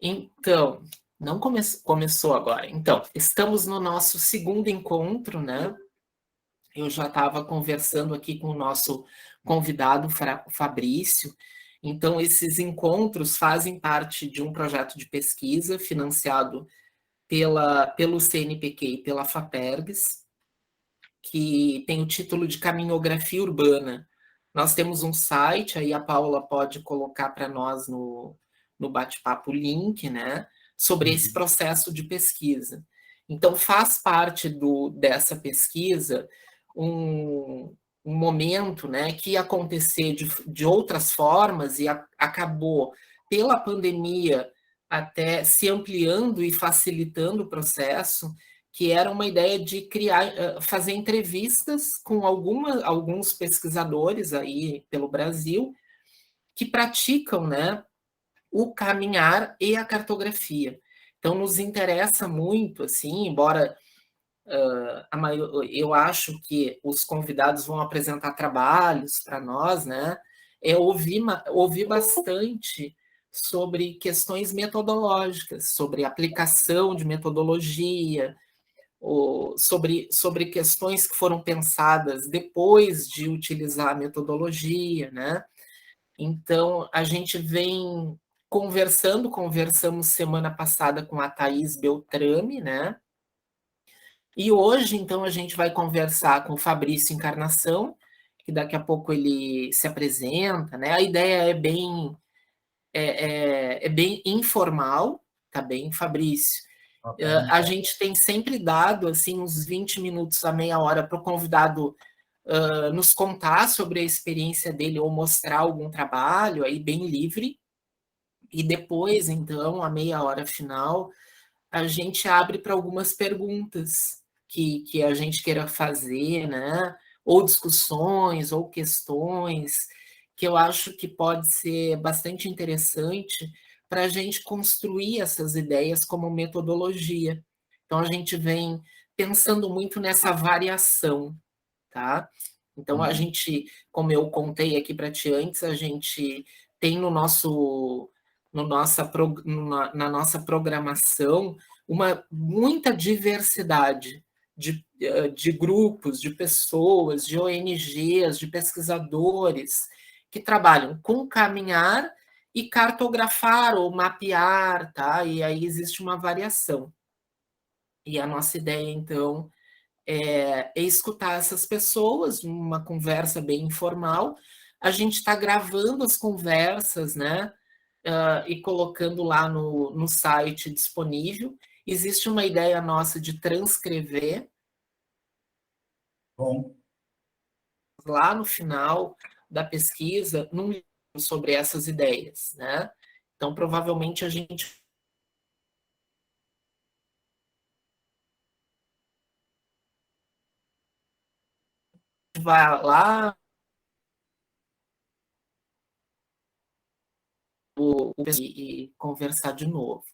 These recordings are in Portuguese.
Então, não começou agora. Então, estamos no nosso segundo encontro, né? Eu já estava conversando aqui com o nosso convidado, Fabrício. Então, esses encontros fazem parte de um projeto de pesquisa financiado pelo CNPq e pela FAPERGS, que tem o título de Caminhografia Urbana. Nós temos um site, aí a Paula pode colocar para nós no bate-papo o link, né, sobre esse processo de pesquisa. Então, faz parte dessa pesquisa um momento, né, que ia acontecer de outras formas e acabou, pela pandemia, até se ampliando e facilitando o processo, que era uma ideia de fazer entrevistas com alguns pesquisadores aí pelo Brasil que praticam, né, o caminhar e a cartografia. Então, nos interessa muito, assim, embora eu acho que os convidados vão apresentar trabalhos para nós, né? Ouvi bastante sobre questões metodológicas, sobre aplicação de metodologia, sobre questões que foram pensadas depois de utilizar a metodologia, né? Então, a gente vem conversamos semana passada com a Thaís Beltrame, né? E hoje, então, a gente vai conversar com o Fabrício Encarnação, que daqui a pouco ele se apresenta, né? A ideia é bem informal, tá bem, Fabrício? A gente tem sempre dado assim uns 20 minutos a meia hora para o convidado nos contar sobre a experiência dele ou mostrar algum trabalho aí bem livre. E depois, então, a meia hora final, a gente abre para algumas perguntas que a gente queira fazer, né? Ou discussões, ou questões, que eu acho que pode ser bastante interessante para a gente construir essas ideias como metodologia. Então, a gente vem pensando muito nessa variação, tá? Então, a gente, como eu contei aqui para ti antes, a gente tem na nossa programação muita diversidade de grupos, de pessoas, de ONGs, de pesquisadores que trabalham com caminhar e cartografar ou mapear, tá? E aí existe uma variação. E a nossa ideia, então, é escutar essas pessoas, uma conversa bem informal. A gente está gravando as conversas, né? E colocando lá no site disponível. Existe uma ideia nossa de transcrever. Bom. Lá no final da pesquisa, num livro sobre essas ideias, né? Então, provavelmente a gente vai lá e conversar de novo.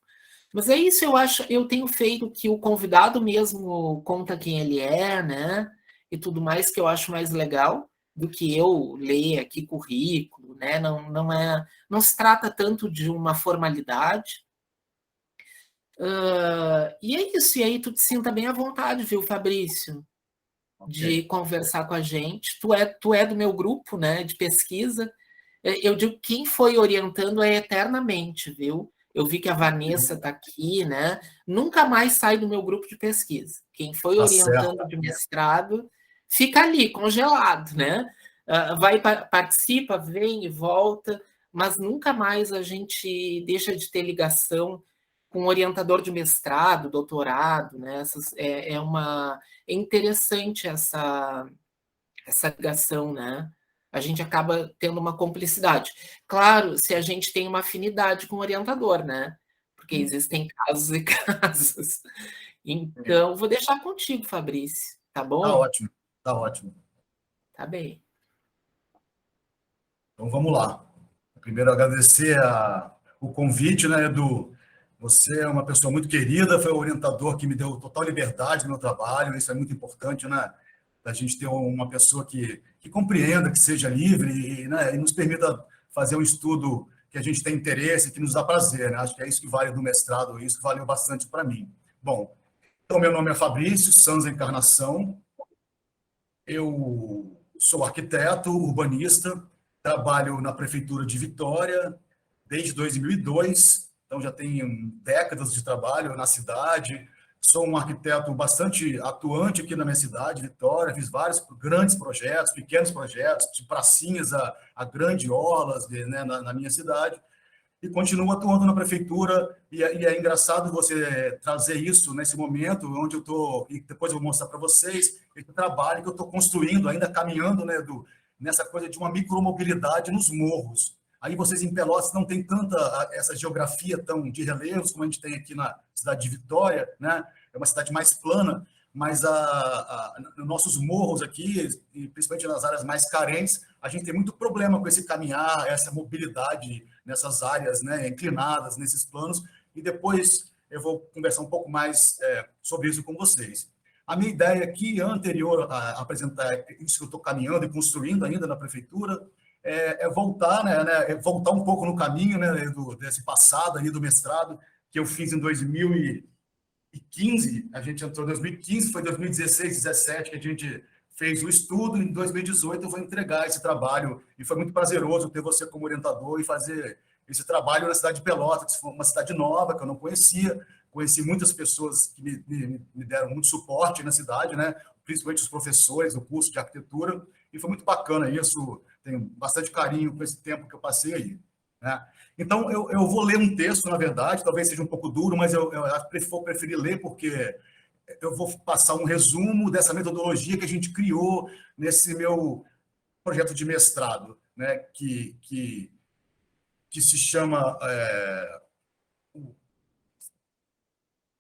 Mas é isso, eu tenho feito que o convidado mesmo conta quem ele é, né? E tudo mais que eu acho mais legal do que eu ler aqui currículo, né? Não se trata tanto de uma formalidade. E é isso, e aí tu te sinta bem à vontade, viu, Fabrício? De conversar com a gente. Tu é do meu grupo, né, de pesquisa. Eu digo que quem foi orientando é eternamente, viu? Eu vi que a Vanessa está aqui, né? Nunca mais sai do meu grupo de pesquisa. Quem foi orientando de mestrado fica ali, congelado, né? Participa, vem e volta, mas nunca mais a gente deixa de ter ligação com orientador de mestrado, doutorado, né? É interessante essa ligação, né? A gente acaba tendo uma cumplicidade. Claro, se a gente tem uma afinidade com o orientador, né? Porque existem casos e casos. Então, vou deixar contigo, Fabrício, tá bom? Tá ótimo, tá ótimo. Tá bem. Então, vamos lá. Primeiro, agradecer o convite, né, Edu? Você é uma pessoa muito querida, foi o orientador que me deu total liberdade no meu trabalho, isso é muito importante, né? A gente ter uma pessoa que compreenda, que seja livre e, né, e nos permita fazer um estudo que que a gente tem interesse, que nos dá prazer, né? Acho que é isso que vale do mestrado, isso que valeu bastante para mim. Bom, então meu nome é Fabrício Sanz Encarnação, eu sou arquiteto, urbanista, trabalho na Prefeitura de Vitória desde 2002, então já tenho décadas de trabalho na cidade. Sou um arquiteto bastante atuante aqui na minha cidade, Vitória. Fiz vários grandes projetos, pequenos projetos, de pracinhas a grandes orlas, né, na minha cidade. E continuo atuando na prefeitura, e é engraçado você trazer isso nesse momento onde eu estou, e depois eu vou mostrar para vocês, esse trabalho que eu estou construindo, ainda caminhando, né, nessa coisa de uma micromobilidade nos morros. Aí vocês em Pelotas não tem tanta essa geografia tão de relevos como a gente tem aqui na cidade de Vitória, né? É uma cidade mais plana, mas nos nossos morros aqui, e principalmente nas áreas mais carentes, a gente tem muito problema com esse caminhar, essa mobilidade nessas áreas, né, inclinadas, nesses planos, e depois eu vou conversar um pouco mais sobre isso com vocês. A minha ideia aqui, anterior a apresentar isso que eu estou caminhando e construindo ainda na prefeitura, é voltar, né, voltar um pouco no caminho, né, desse passado ali do mestrado, que eu fiz em 2015, a gente entrou em 2015, foi 2016, 2017 que a gente fez o estudo, em 2018 eu vou entregar esse trabalho, e foi muito prazeroso ter você como orientador e fazer esse trabalho na cidade de Pelotas, que foi uma cidade nova, que eu não conhecia, conheci muitas pessoas que me deram muito suporte na cidade, né? Principalmente os professores do curso de arquitetura, e foi muito bacana isso, tenho bastante carinho com esse tempo que eu passei aí, né? Então, eu vou ler um texto, na verdade, talvez seja um pouco duro, mas eu vou preferir ler porque eu vou passar um resumo dessa metodologia que a gente criou nesse meu projeto de mestrado, né, que se chama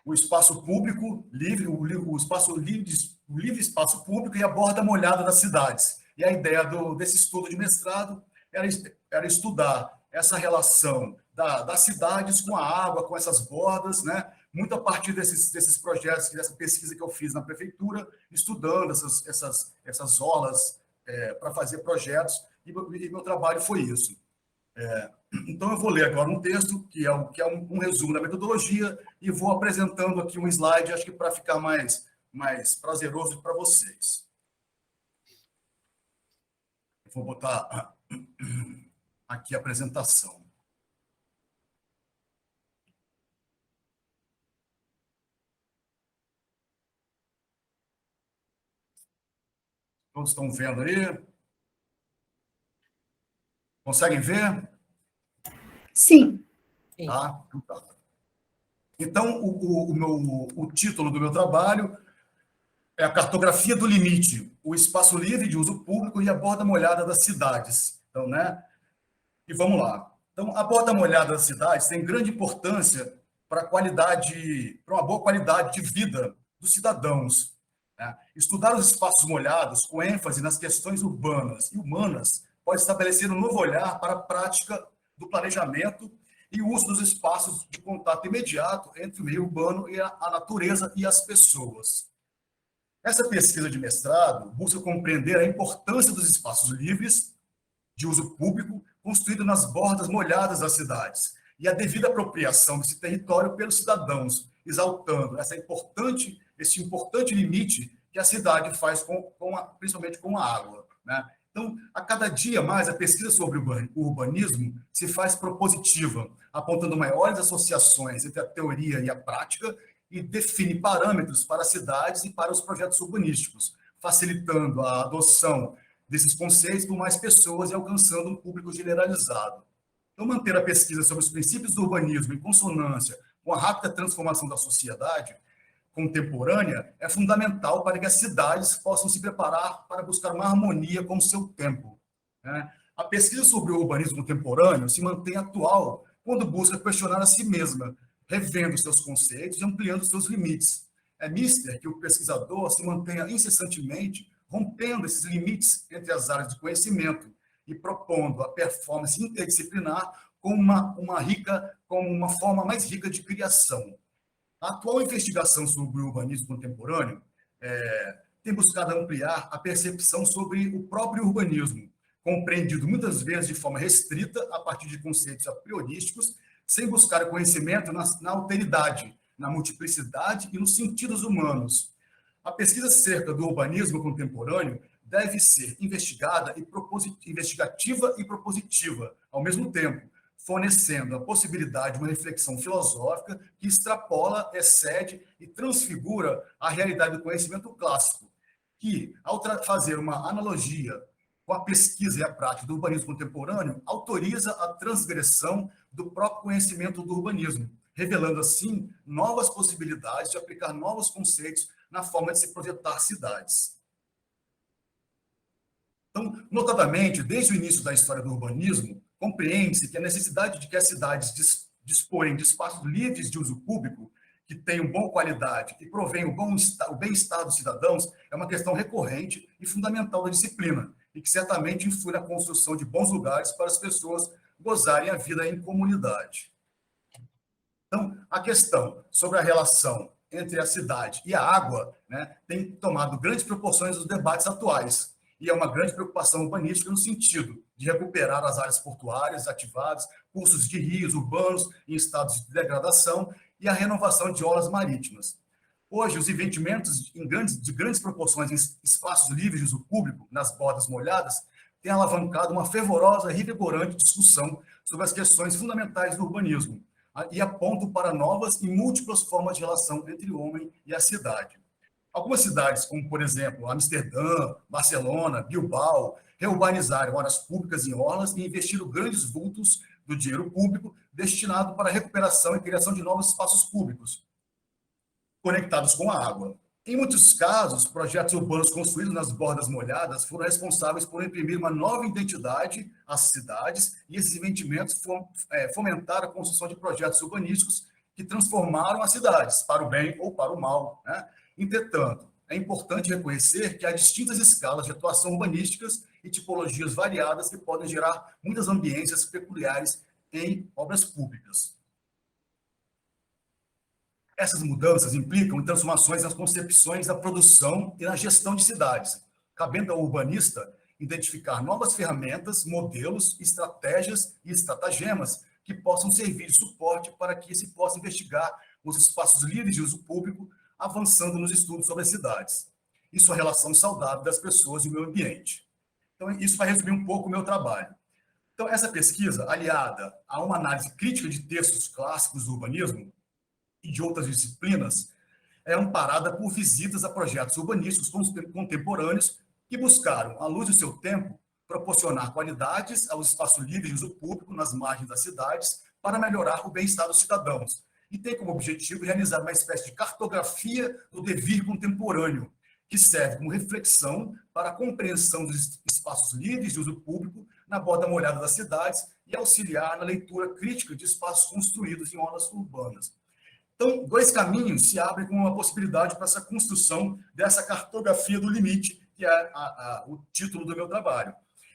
o espaço público livre, o espaço livre, o livre espaço público e a borda molhada das cidades. E a ideia desse estudo de mestrado era estudar essa relação das cidades com a água, com essas bordas, né? Muito a partir desses projetos, dessa pesquisa que eu fiz na prefeitura, estudando essas orlas para fazer projetos, e meu trabalho foi isso. Então, eu vou ler agora um texto, que é um resumo da metodologia, e vou apresentando aqui um slide, acho que para ficar mais prazeroso para vocês. Eu vou botar aqui a apresentação. Todos estão vendo aí? Conseguem ver? Sim. Tá? Então, o título do meu trabalho é a cartografia do limite, o espaço livre de uso público e a borda molhada das cidades. Então, né? E vamos lá. Então, a borda molhada das cidades tem grande importância para uma boa qualidade de vida dos cidadãos, né? Estudar os espaços molhados, com ênfase nas questões urbanas e humanas, pode estabelecer um novo olhar para a prática do planejamento e o uso dos espaços de contato imediato entre o meio urbano e a natureza e as pessoas. Essa pesquisa de mestrado busca compreender a importância dos espaços livres de uso público construídos nas bordas molhadas das cidades e a devida apropriação desse território pelos cidadãos, exaltando esse importante limite que a cidade faz principalmente com a água, né? Então, a cada dia mais, a pesquisa sobre o urbanismo se faz propositiva, apontando maiores associações entre a teoria e a prática, e define parâmetros para as cidades e para os projetos urbanísticos, facilitando a adoção desses conceitos por mais pessoas e alcançando um público generalizado. Então, manter a pesquisa sobre os princípios do urbanismo em consonância com a rápida transformação da sociedade contemporânea é fundamental para que as cidades possam se preparar para buscar uma harmonia com o seu tempo, né? A pesquisa sobre o urbanismo contemporâneo se mantém atual quando busca questionar a si mesma, revendo seus conceitos e ampliando seus limites. É mister que o pesquisador se mantenha incessantemente rompendo esses limites entre as áreas de conhecimento e propondo a performance interdisciplinar como uma forma mais rica de criação. A atual investigação sobre o urbanismo contemporâneo tem buscado ampliar a percepção sobre o próprio urbanismo, compreendido muitas vezes de forma restrita, a partir de conceitos a priorísticos, sem buscar o conhecimento na alteridade, na multiplicidade e nos sentidos humanos. A pesquisa acerca do urbanismo contemporâneo deve ser investigativa e propositiva, ao mesmo tempo, fornecendo a possibilidade de uma reflexão filosófica que extrapola, excede e transfigura a realidade do conhecimento clássico, que, ao fazer uma analogia com a pesquisa e a prática do urbanismo contemporâneo, autoriza a transgressão do próprio conhecimento do urbanismo, revelando, assim, novas possibilidades de aplicar novos conceitos na forma de se projetar cidades. Então, notadamente, desde o início da história do urbanismo, compreende-se que a necessidade de que as cidades disporem de espaços livres de uso público, que tenham boa qualidade e provenham o bem-estar dos cidadãos, é uma questão recorrente e fundamental da disciplina, e que certamente influi na construção de bons lugares para as pessoas gozarem a vida em comunidade. Então, a questão sobre a relação entre a cidade e a água, né, tem tomado grandes proporções nos debates atuais, e é uma grande preocupação urbanística no sentido de recuperar as áreas portuárias ativadas, cursos de rios urbanos em estados de degradação e a renovação de orlas marítimas. Hoje, os investimentos de grandes proporções em espaços livres de uso público, nas bordas molhadas, têm alavancado uma fervorosa e revigorante discussão sobre as questões fundamentais do urbanismo e apontam para novas e múltiplas formas de relação entre o homem e a cidade. Algumas cidades, como, por exemplo, Amsterdã, Barcelona, Bilbao, reurbanizaram áreas públicas em orlas e investiram grandes vultos do dinheiro público destinado para a recuperação e criação de novos espaços públicos conectados com a água. Em muitos casos, projetos urbanos construídos nas bordas molhadas foram responsáveis por imprimir uma nova identidade às cidades, e esses investimentos fomentaram a construção de projetos urbanísticos que transformaram as cidades, para o bem ou para o mal, né? Entretanto, é importante reconhecer que há distintas escalas de atuação urbanísticas e tipologias variadas que podem gerar muitas ambiências peculiares em obras públicas. Essas mudanças implicam transformações nas concepções da produção e na gestão de cidades, cabendo ao urbanista identificar novas ferramentas, modelos, estratégias e estratagemas que possam servir de suporte para que se possa investigar os espaços livres de uso público, avançando nos estudos sobre as cidades e sua relação saudável das pessoas e o meio ambiente. Então, isso vai resumir um pouco o meu trabalho. Então, essa pesquisa, aliada a uma análise crítica de textos clássicos do urbanismo e de outras disciplinas, é amparada por visitas a projetos urbanísticos contemporâneos que buscaram, à luz do seu tempo, proporcionar qualidades aos espaços livres de uso público nas margens das cidades para melhorar o bem-estar dos cidadãos, e tem como objetivo realizar uma espécie de cartografia do devir contemporâneo, que serve como reflexão para a compreensão dos espaços livres de uso público na borda molhada das cidades e auxiliar na leitura crítica de espaços construídos em orlas urbanas. Então, dois caminhos se abrem com uma possibilidade para essa construção dessa cartografia do limite, que é o título do meu trabalho,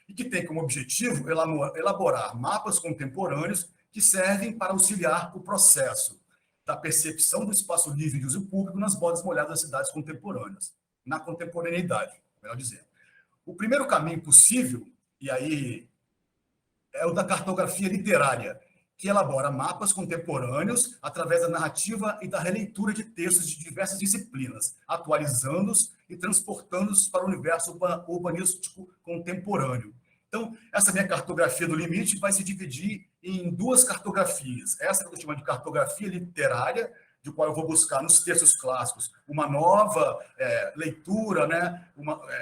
e que tem como objetivo elaborar mapas contemporâneos que servem para auxiliar o processo da percepção do espaço livre de uso público nas bordas molhadas das cidades contemporâneas, na contemporaneidade, melhor dizendo. O primeiro caminho possível, e aí é o da cartografia literária, que elabora mapas contemporâneos através da narrativa e da releitura de textos de diversas disciplinas, atualizando-os e transportando-os para o universo urbanístico contemporâneo. Então, essa minha cartografia do limite vai se dividir em duas cartografias. Essa que eu estou chamando de cartografia literária, de qual eu vou buscar nos textos clássicos uma nova leitura, né,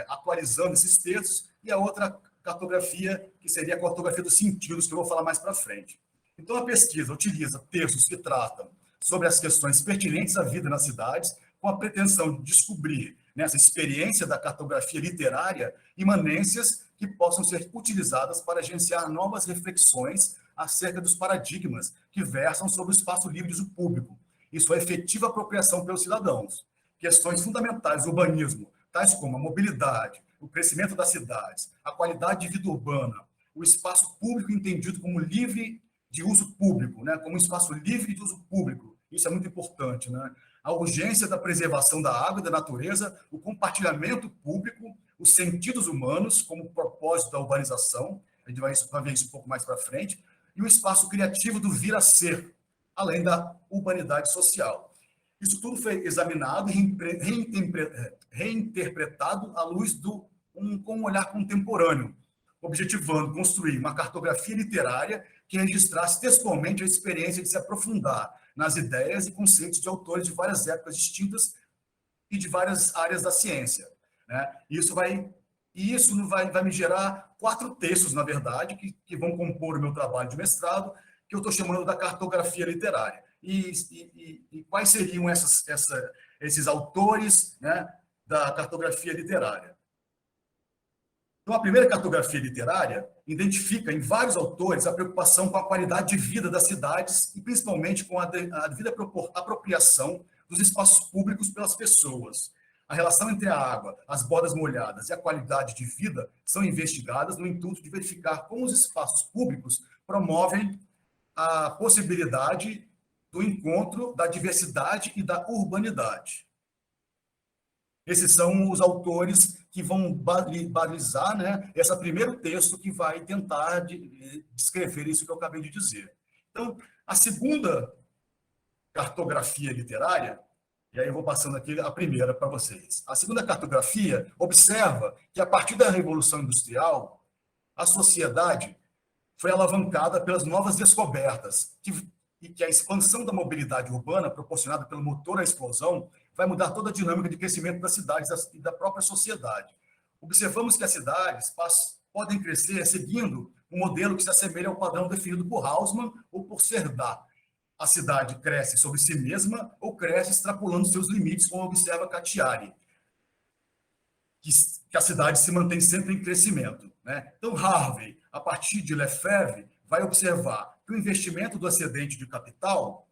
atualizando esses textos, e a outra cartografia, que seria a cartografia dos sentidos, que eu vou falar mais para frente. Então, a pesquisa utiliza textos que tratam sobre as questões pertinentes à vida nas cidades, com a pretensão de descobrir, nessa experiência da cartografia literária, imanências que possam ser utilizadas para agenciar novas reflexões acerca dos paradigmas que versam sobre o espaço livre de uso público e sua efetiva apropriação pelos cidadãos. Questões fundamentais do urbanismo, tais como a mobilidade, o crescimento das cidades, a qualidade de vida urbana, o espaço público entendido como livre de uso público, né, como um espaço livre de uso público. Isso é muito importante, né? A urgência da preservação da água e da natureza, o compartilhamento público, os sentidos humanos como propósito da urbanização, a gente vai ver isso um pouco mais para frente, e o espaço criativo do vir a ser, além da urbanidade social. Isso tudo foi examinado e reinterpretado à luz com um olhar contemporâneo, objetivando construir uma cartografia literária que registrasse textualmente a experiência de se aprofundar nas ideias e conceitos de autores de várias épocas distintas e de várias áreas da ciência, né? Isso vai me gerar 4 textos, na verdade, que vão compor o meu trabalho de mestrado, que eu estou chamando da cartografia literária. E quais seriam esses autores, né, da cartografia literária? Então, a primeira cartografia literária identifica em vários autores a preocupação com a qualidade de vida das cidades e principalmente com a devida apropriação dos espaços públicos pelas pessoas. A relação entre a água, as bordas molhadas e a qualidade de vida são investigadas no intuito de verificar como os espaços públicos promovem a possibilidade do encontro da diversidade e da urbanidade. Esses são os autores que vão balizar, né, esse primeiro texto que vai tentar descrever isso que eu acabei de dizer. Então, a segunda cartografia literária, e aí eu vou passando aqui a primeira para vocês. A segunda cartografia observa que, a partir da Revolução Industrial, a sociedade foi alavancada pelas novas descobertas, e que a expansão da mobilidade urbana, proporcionada pelo motor à explosão, vai mudar toda a dinâmica de crescimento das cidades e da própria sociedade. Observamos que as cidades podem crescer seguindo um modelo que se assemelha ao padrão definido por Hausmann ou por Cerdá. A cidade cresce sobre si mesma ou cresce extrapolando seus limites, como observa Cacciari, que a cidade se mantém sempre em crescimento, né? Então, Harvey, a partir de Lefebvre, vai observar que o investimento do excedente de capital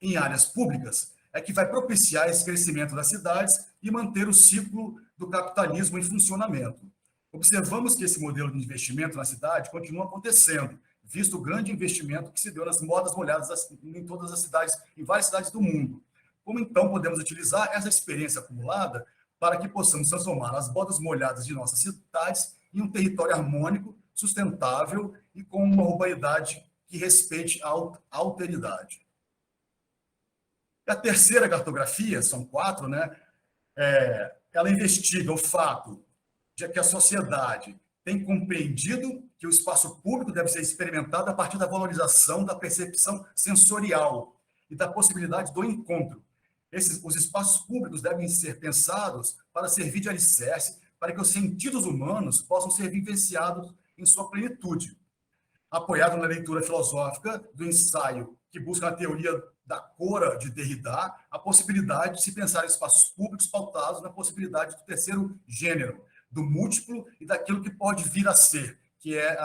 em áreas públicas é que vai propiciar esse crescimento das cidades e manter o ciclo do capitalismo em funcionamento. Observamos que esse modelo de investimento na cidade continua acontecendo, visto o grande investimento que se deu nas bordas molhadas em todas as cidades, em várias cidades do mundo. Como então podemos utilizar essa experiência acumulada para que possamos transformar as bordas molhadas de nossas cidades em um território harmônico, sustentável e com uma urbanidade que respeite a alteridade? A terceira cartografia, são 4, né? Ela investiga o fato de que a sociedade tem compreendido que o espaço público deve ser experimentado a partir da valorização da percepção sensorial e da possibilidade do encontro. Os espaços públicos devem ser pensados para servir de alicerce para que os sentidos humanos possam ser vivenciados em sua plenitude. Apoiado na leitura filosófica do ensaio que busca a teoria da cora de Derrida, a possibilidade de se pensar em espaços públicos pautados na possibilidade do terceiro gênero, do múltiplo e daquilo que pode vir a ser, que é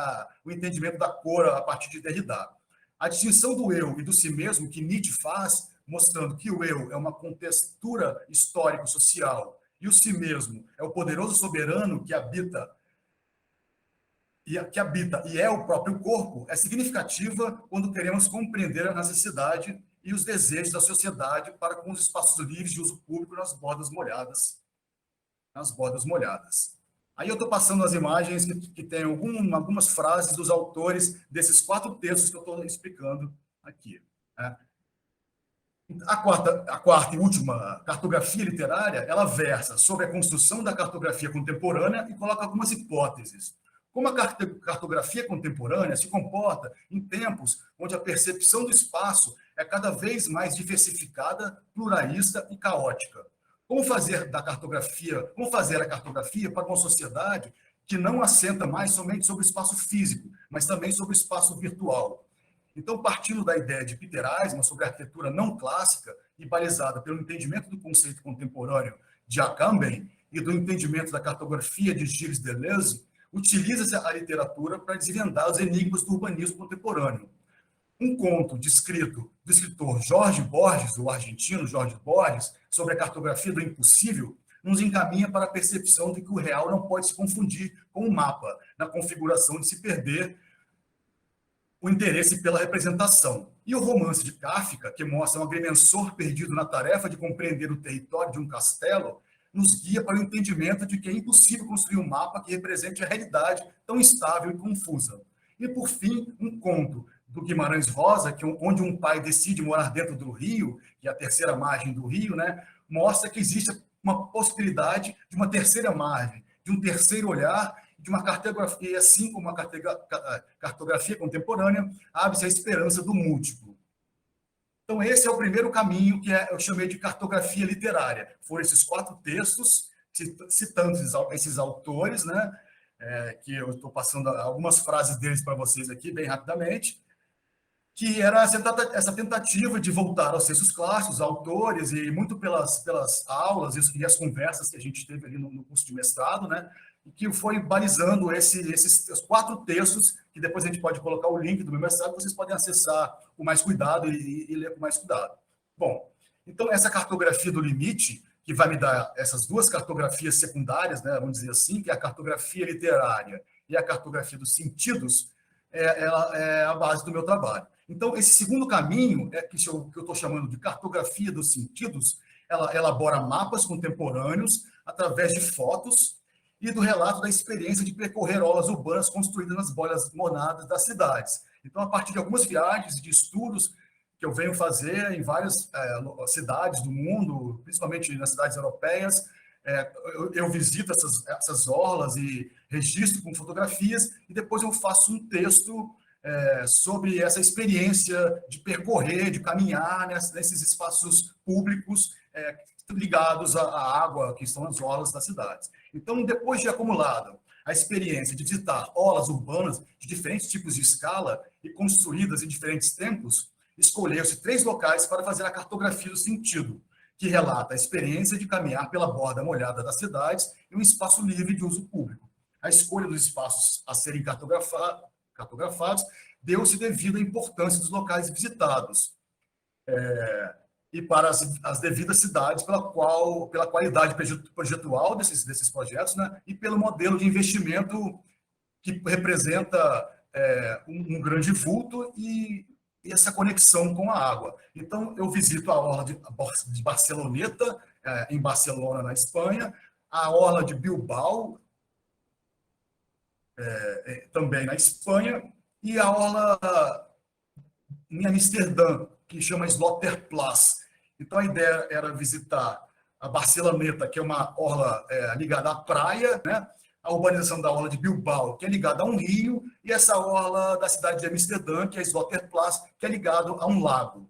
o entendimento da cora a partir de Derrida. A distinção do eu e do si mesmo que Nietzsche faz, mostrando que o eu é uma contextura histórico-social e o si mesmo é o poderoso soberano que habita e é o próprio corpo, é significativa quando queremos compreender a necessidade e os desejos da sociedade para com os espaços livres de uso público nas bordas molhadas. Aí eu estou passando as imagens que tem algumas frases dos autores desses 4 textos que eu estou explicando aqui, né? A quarta e última cartografia literária, ela versa sobre a construção da cartografia contemporânea e coloca algumas hipóteses. Como a cartografia contemporânea se comporta em tempos onde a percepção do espaço é cada vez mais diversificada, pluralista e caótica. Como fazer a cartografia para uma sociedade que não assenta mais somente sobre o espaço físico, mas também sobre o espaço virtual? Então, partindo da ideia de Peter Eisman sobre a arquitetura não clássica e balizada pelo entendimento do conceito contemporâneo de Agamben e do entendimento da cartografia de Gilles Deleuze, utiliza-se a literatura para desvendar os enigmas do urbanismo contemporâneo. Um conto descrito do escritor Jorge Borges, o argentino Jorge Borges, sobre a cartografia do impossível, nos encaminha para a percepção de que o real não pode se confundir com o mapa, na configuração de se perder o interesse pela representação. E o romance de Kafka, que mostra um agrimensor perdido na tarefa de compreender o território de um castelo, nos guia para o entendimento de que é impossível construir um mapa que represente a realidade tão instável e confusa. E, por fim, um conto do Guimarães Rosa, onde um pai decide morar dentro do rio, que é a terceira margem do rio, né, mostra que existe uma possibilidade de uma terceira margem, de um terceiro olhar, de uma cartografia, assim como uma cartografia contemporânea, abre-se a esperança do múltiplo. Então, esse é o primeiro caminho que eu chamei de cartografia literária. Foram esses 4 textos, citando esses autores, né, que eu estou passando algumas frases deles para vocês aqui, bem rapidamente, que era essa tentativa de voltar aos textos clássicos, autores, e muito pelas aulas e as conversas que a gente teve ali no curso de mestrado, né, e que foi balizando esses 4 textos, que depois a gente pode colocar o link do meu mestrado, vocês podem acessar com mais cuidado e ler com mais cuidado. Bom, então essa cartografia do limite, que vai me dar essas 2 cartografias secundárias, né, vamos dizer assim, que é a cartografia literária e a cartografia dos sentidos, ela é a base do meu trabalho. Então, esse segundo caminho, que eu estou chamando de cartografia dos sentidos, ela elabora mapas contemporâneos através de fotos e do relato da experiência de percorrer orlas urbanas construídas nas bolhas monadas das cidades. Então, a partir de algumas viagens e de estudos que eu venho fazer em várias cidades do mundo, principalmente nas cidades europeias, eu visito essas orlas e registro com fotografias, e depois eu faço um texto sobre essa experiência de percorrer, de caminhar nesses espaços públicos ligados à água, que são as orlas das cidades. Então, depois de acumulada a experiência de visitar orlas urbanas de diferentes tipos de escala e construídas em diferentes tempos, escolheu-se 3 locais para fazer a cartografia do sentido, que relata a experiência de caminhar pela borda molhada das cidades em um espaço livre de uso público. A escolha dos espaços a serem cartografados deu-se devido à importância dos locais visitados e para as devidas cidades pela qualidade projetual desses projetos, né, e pelo modelo de investimento que representa um grande vulto e essa conexão com a água. Então, eu visito a orla de Barceloneta, em Barcelona, na Espanha, a orla de Bilbao, também na Espanha, e a orla em Amsterdã, que chama Sloterplas. Então, a ideia era visitar a Barceloneta, que é uma orla ligada à praia, né? A urbanização da orla de Bilbao, que é ligada a um rio, e essa orla da cidade de Amsterdã, que é Sloterplas, que é ligado a um lago.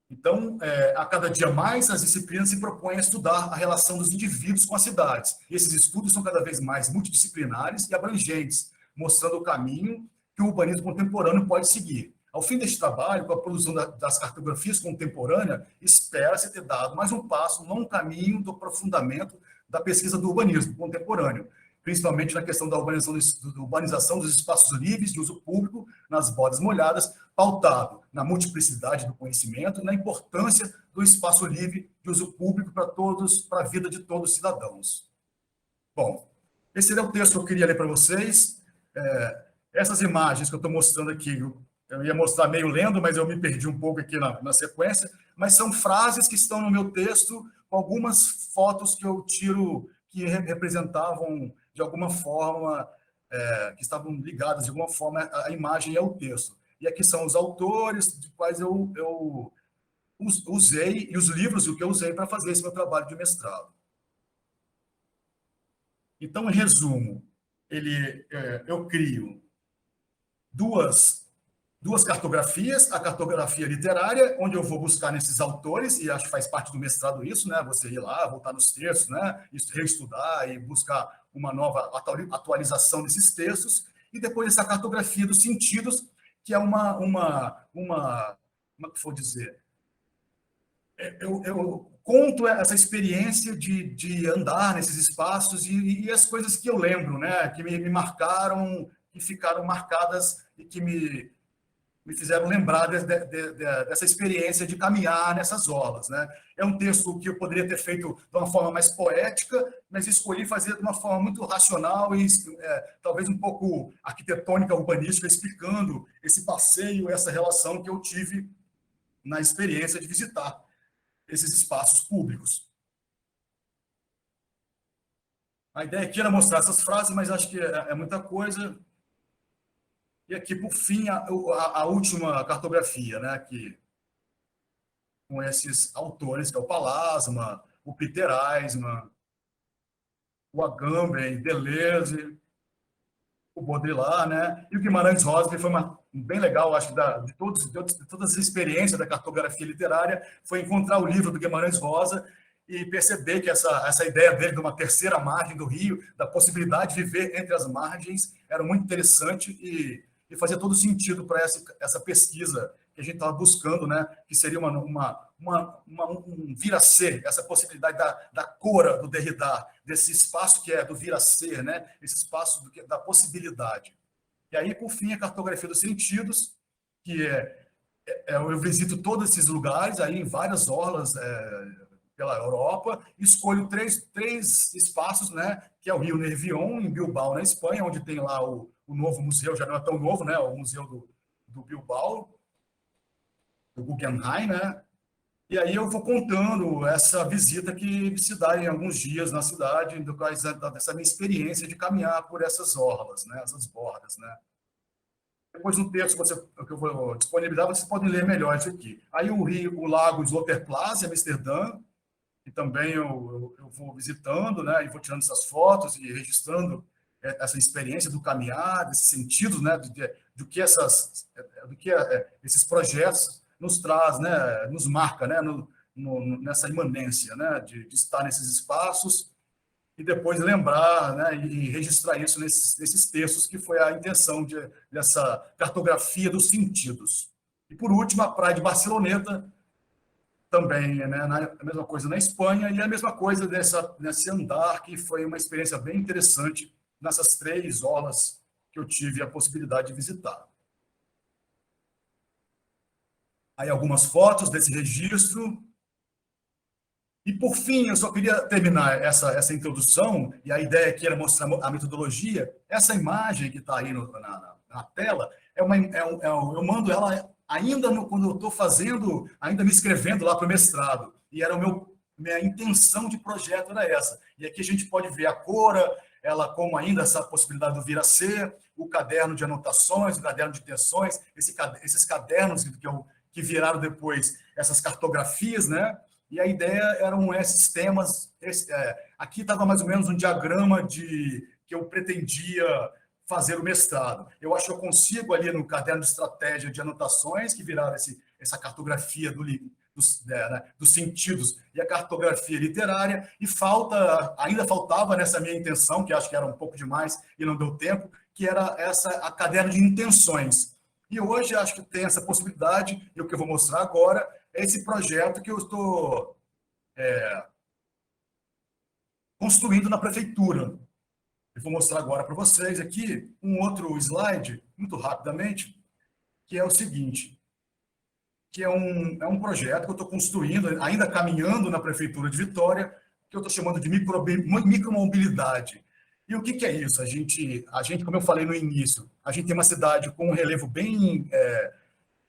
Então, a cada dia mais, as disciplinas se propõem a estudar a relação dos indivíduos com as cidades. E esses estudos são cada vez mais multidisciplinares e abrangentes, mostrando o caminho que o urbanismo contemporâneo pode seguir. Ao fim deste trabalho, com a produção das cartografias contemporâneas, espera-se ter dado mais um passo no caminho do aprofundamento da pesquisa do urbanismo contemporâneo, principalmente na questão da urbanização dos espaços livres de uso público nas bordas molhadas, pautado na multiplicidade do conhecimento e na importância do espaço livre de uso público para a vida de todos os cidadãos. Bom, esse é o texto que eu queria ler para vocês. Essas imagens que eu estou mostrando aqui, eu ia mostrar meio lendo, mas eu me perdi um pouco aqui na sequência, mas são frases que estão no meu texto, com algumas fotos que eu tiro que representavam, de alguma forma, que estavam ligadas, de alguma forma, à imagem e ao texto. E aqui são os autores, de quais eu usei, e os livros que eu usei para fazer esse meu trabalho de mestrado. Então, em resumo, eu crio duas cartografias, a cartografia literária, onde eu vou buscar nesses autores, e acho que faz parte do mestrado isso, né? Você ir lá, voltar nos textos, né? Reestudar e buscar uma nova atualização desses textos, e depois essa cartografia dos sentidos, que é como que vou dizer? Eu conto essa experiência de andar nesses espaços e as coisas que eu lembro, né? Que me marcaram, que ficaram marcadas e que me me fizeram lembrar dessa experiência de caminhar nessas orlas, né? É um texto que eu poderia ter feito de uma forma mais poética, mas escolhi fazer de uma forma muito racional e talvez um pouco arquitetônica, urbanística, explicando esse passeio, essa relação que eu tive na experiência de visitar esses espaços públicos. A ideia aqui era mostrar essas frases, mas acho que é muita coisa. E aqui, por fim, a última cartografia, né? Aqui, com esses autores, que é o Palasma, o Peter Eisman, o Agamben, Deleuze, o Baudrillard, né? E o Guimarães Rosa, que foi bem legal, acho, de todas as experiências da cartografia literária, foi encontrar o livro do Guimarães Rosa e perceber que essa ideia dele de uma terceira margem do rio, da possibilidade de viver entre as margens, era muito interessante e fazia todo sentido para essa pesquisa que a gente estava buscando, né? Que seria um vir a ser, essa possibilidade da cora do Derrida, desse espaço que é do vir a ser, né? Esse espaço da possibilidade. E aí, por fim, a cartografia dos sentidos, que eu visito todos esses lugares, aí em várias orlas pela Europa, e escolho três espaços, né? Que é o Rio Nervion, em Bilbao, na Espanha, onde tem lá o novo museu, já não é tão novo, né? O museu do Bilbao, do Guggenheim, né? E aí eu vou contando essa visita que se dá em alguns dias na cidade, dessa minha experiência de caminhar por essas orlas, né? Essas bordas, né? Depois no texto que eu vou disponibilizar, vocês podem ler melhor isso aqui. Aí o Lago Sloterplace, Amsterdã, que também eu vou visitando, né? E vou tirando essas fotos e registrando essa experiência do caminhar, desses sentidos, né? Do que esses projetos nos traz, né? Nos marca, né? Nessa imanência, né? De estar nesses espaços e depois lembrar, né? E registrar isso nesses textos, que foi a intenção dessa cartografia dos sentidos. E, por último, a Praia de Barceloneta, também, né? A mesma coisa na Espanha, e a mesma coisa nesse andar, que foi uma experiência bem interessante nessas 3 orlas que eu tive a possibilidade de visitar. Aí algumas fotos desse registro. E, por fim, eu só queria terminar essa introdução, e a ideia aqui era mostrar a metodologia. Essa imagem que está aí na tela, eu mando ela ainda quando eu estou fazendo, ainda me inscrevendo lá para o mestrado. E era minha intenção de projeto era essa. E aqui a gente pode ver a Cora, ela como ainda essa possibilidade do vir a ser, o caderno de anotações, o caderno de tensões, esses cadernos que viraram depois essas cartografias, né? E a ideia eram esses temas. Aqui estava mais ou menos um diagrama que eu pretendia fazer o mestrado. Eu acho que eu consigo ali no caderno de estratégia de anotações, que viraram essa cartografia dos sentidos e a cartografia literária, e ainda faltava nessa minha intenção, que acho que era um pouco demais e não deu tempo, que era a caderno de intenções. E hoje acho que tem essa possibilidade, e o que eu vou mostrar agora é esse projeto que eu estou construindo na prefeitura. Eu vou mostrar agora para vocês aqui um outro slide, muito rapidamente, que é o seguinte, que é um projeto que eu estou construindo, ainda caminhando na Prefeitura de Vitória, que eu estou chamando de micromobilidade. E o que é isso? A gente, como eu falei no início, a gente tem uma cidade com um relevo bem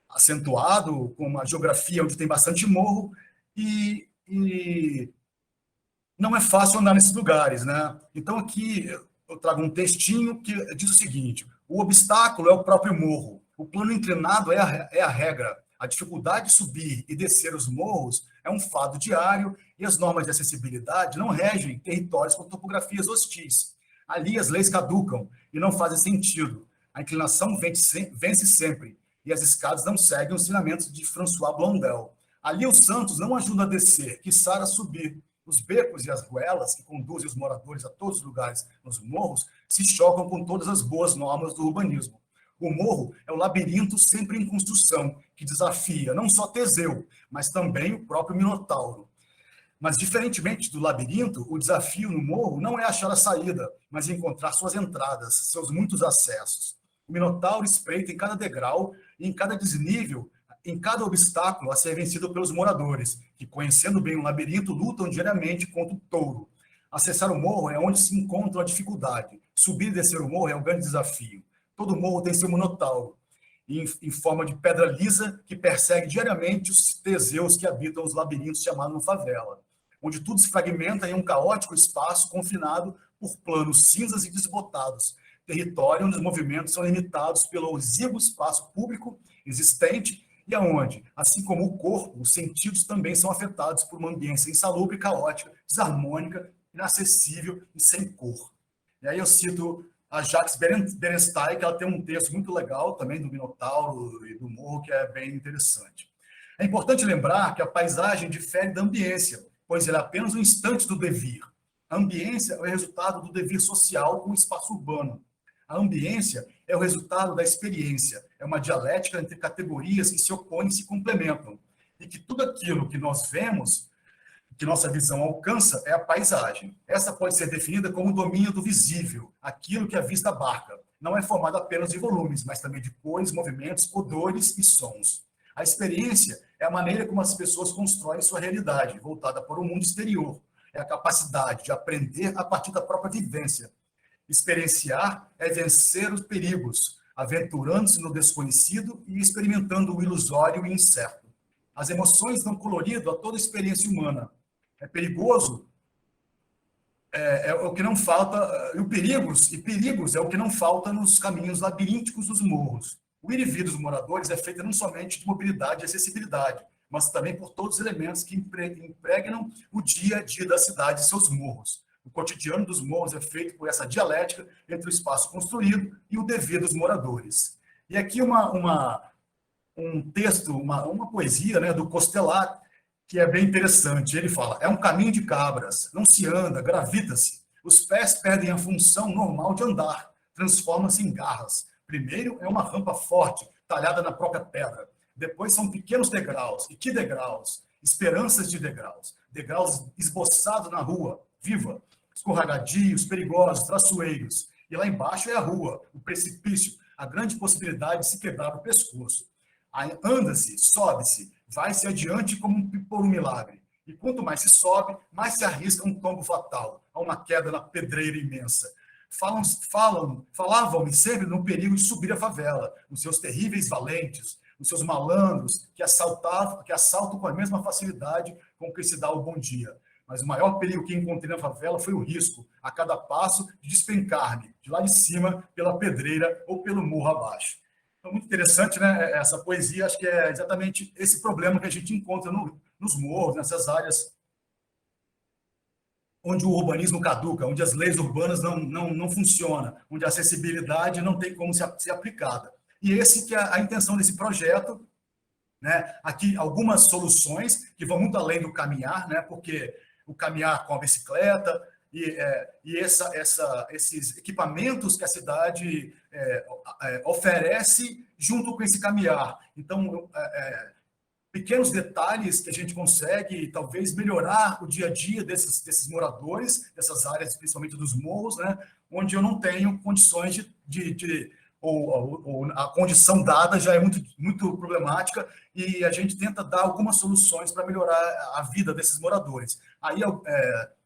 acentuado, com uma geografia onde tem bastante morro, e não é fácil andar nesses lugares, né? Então, aqui eu trago um textinho que diz o seguinte: o obstáculo é o próprio morro, o plano inclinado é a regra, a dificuldade de subir e descer os morros é um fado diário e as normas de acessibilidade não regem territórios com topografias hostis. Ali as leis caducam e não fazem sentido. A inclinação vence sempre e as escadas não seguem os ensinamentos de François Blondel. Ali os santos não ajudam a descer, quiçá a subir. Os becos e as ruelas que conduzem os moradores a todos os lugares nos morros se chocam com todas as boas normas do urbanismo. O morro é o labirinto sempre em construção, que desafia não só Teseu, mas também o próprio Minotauro. Mas, diferentemente do labirinto, o desafio no morro não é achar a saída, mas encontrar suas entradas, seus muitos acessos. O Minotauro espreita em cada degrau e em cada desnível, em cada obstáculo a ser vencido pelos moradores, que, conhecendo bem o labirinto, lutam diariamente contra o touro. Acessar o morro é onde se encontra a dificuldade. Subir e descer o morro é o grande desafio. Todo morro tem seu minotauro, em forma de pedra lisa, que persegue diariamente os teseus que habitam os labirintos chamados favela, onde tudo se fragmenta em um caótico espaço confinado por planos cinzas e desbotados, território onde os movimentos são limitados pelo exíguo espaço público existente e aonde, assim como o corpo, os sentidos também são afetados por uma ambiência insalubre, caótica, desarmônica, inacessível e sem cor. E aí eu cito a Jacques Berenstein, que ela tem um texto muito legal também do Minotauro e do Morro, que é bem interessante. É importante lembrar que a paisagem difere da ambiência, pois ela é apenas um instante do devir. A ambiência é o resultado do devir social com o espaço urbano. A ambiência é o resultado da experiência, é uma dialética entre categorias que se opõem e se complementam. E que tudo aquilo que nós vemos, que nossa visão alcança, é a paisagem. Essa pode ser definida como o domínio do visível, aquilo que a vista abarca. Não é formado apenas de volumes, mas também de cores, movimentos, odores e sons. A experiência é a maneira como as pessoas constroem sua realidade, voltada para o mundo exterior. É a capacidade de aprender a partir da própria vivência. Experienciar é vencer os perigos, aventurando-se no desconhecido e experimentando o ilusório e incerto. As emoções dão colorido a toda a experiência humana. É perigoso, é o que não falta, e perigos é o que não falta nos caminhos labirínticos dos morros. O ir e vir dos moradores é feito não somente de mobilidade e acessibilidade, mas também por todos os elementos que impregnam o dia a dia da cidade e seus morros. O cotidiano dos morros é feito por essa dialética entre o espaço construído e o dever dos moradores. E aqui um texto, uma poesia, né, do Costelat, que é bem interessante. Ele fala: é um caminho de cabras, não se anda, gravita-se. Os pés perdem a função normal de andar, transformam-se em garras. Primeiro é uma rampa forte, talhada na própria pedra. Depois são pequenos degraus. E que degraus? Esperanças de degraus. Degraus esboçados na rua, viva. Escorregadios, perigosos, traçoeiros. E lá embaixo é a rua, o precipício, a grande possibilidade de se quebrar o pescoço. Aí anda-se, sobe-se, vai-se adiante como por um milagre. E quanto mais se sobe, mais se arrisca um tombo fatal, a uma queda na pedreira imensa. Falavam-me sempre no perigo de subir a favela, nos seus terríveis valentes, os seus malandros que assaltam com a mesma facilidade com que se dá o bom dia. Mas o maior perigo que encontrei na favela foi o risco, a cada passo, de despencar-me, de lá de cima, pela pedreira ou pelo morro abaixo. Então, muito interessante, né? Essa poesia, acho que é exatamente esse problema que a gente encontra nos morros, nessas áreas onde o urbanismo caduca, onde as leis urbanas não funcionam, onde a acessibilidade não tem como ser aplicada. E esse que é a intenção desse projeto, né? Aqui algumas soluções que vão muito além do caminhar, né? Porque o caminhar com a bicicleta e esses equipamentos que a cidade oferece junto com esse caminhar. Então, pequenos detalhes que a gente consegue, talvez, melhorar o dia a dia desses moradores, dessas áreas, principalmente dos morros, né? Onde eu não tenho condições ou a condição dada já é muito, muito problemática e a gente tenta dar algumas soluções para melhorar a vida desses moradores. Aí,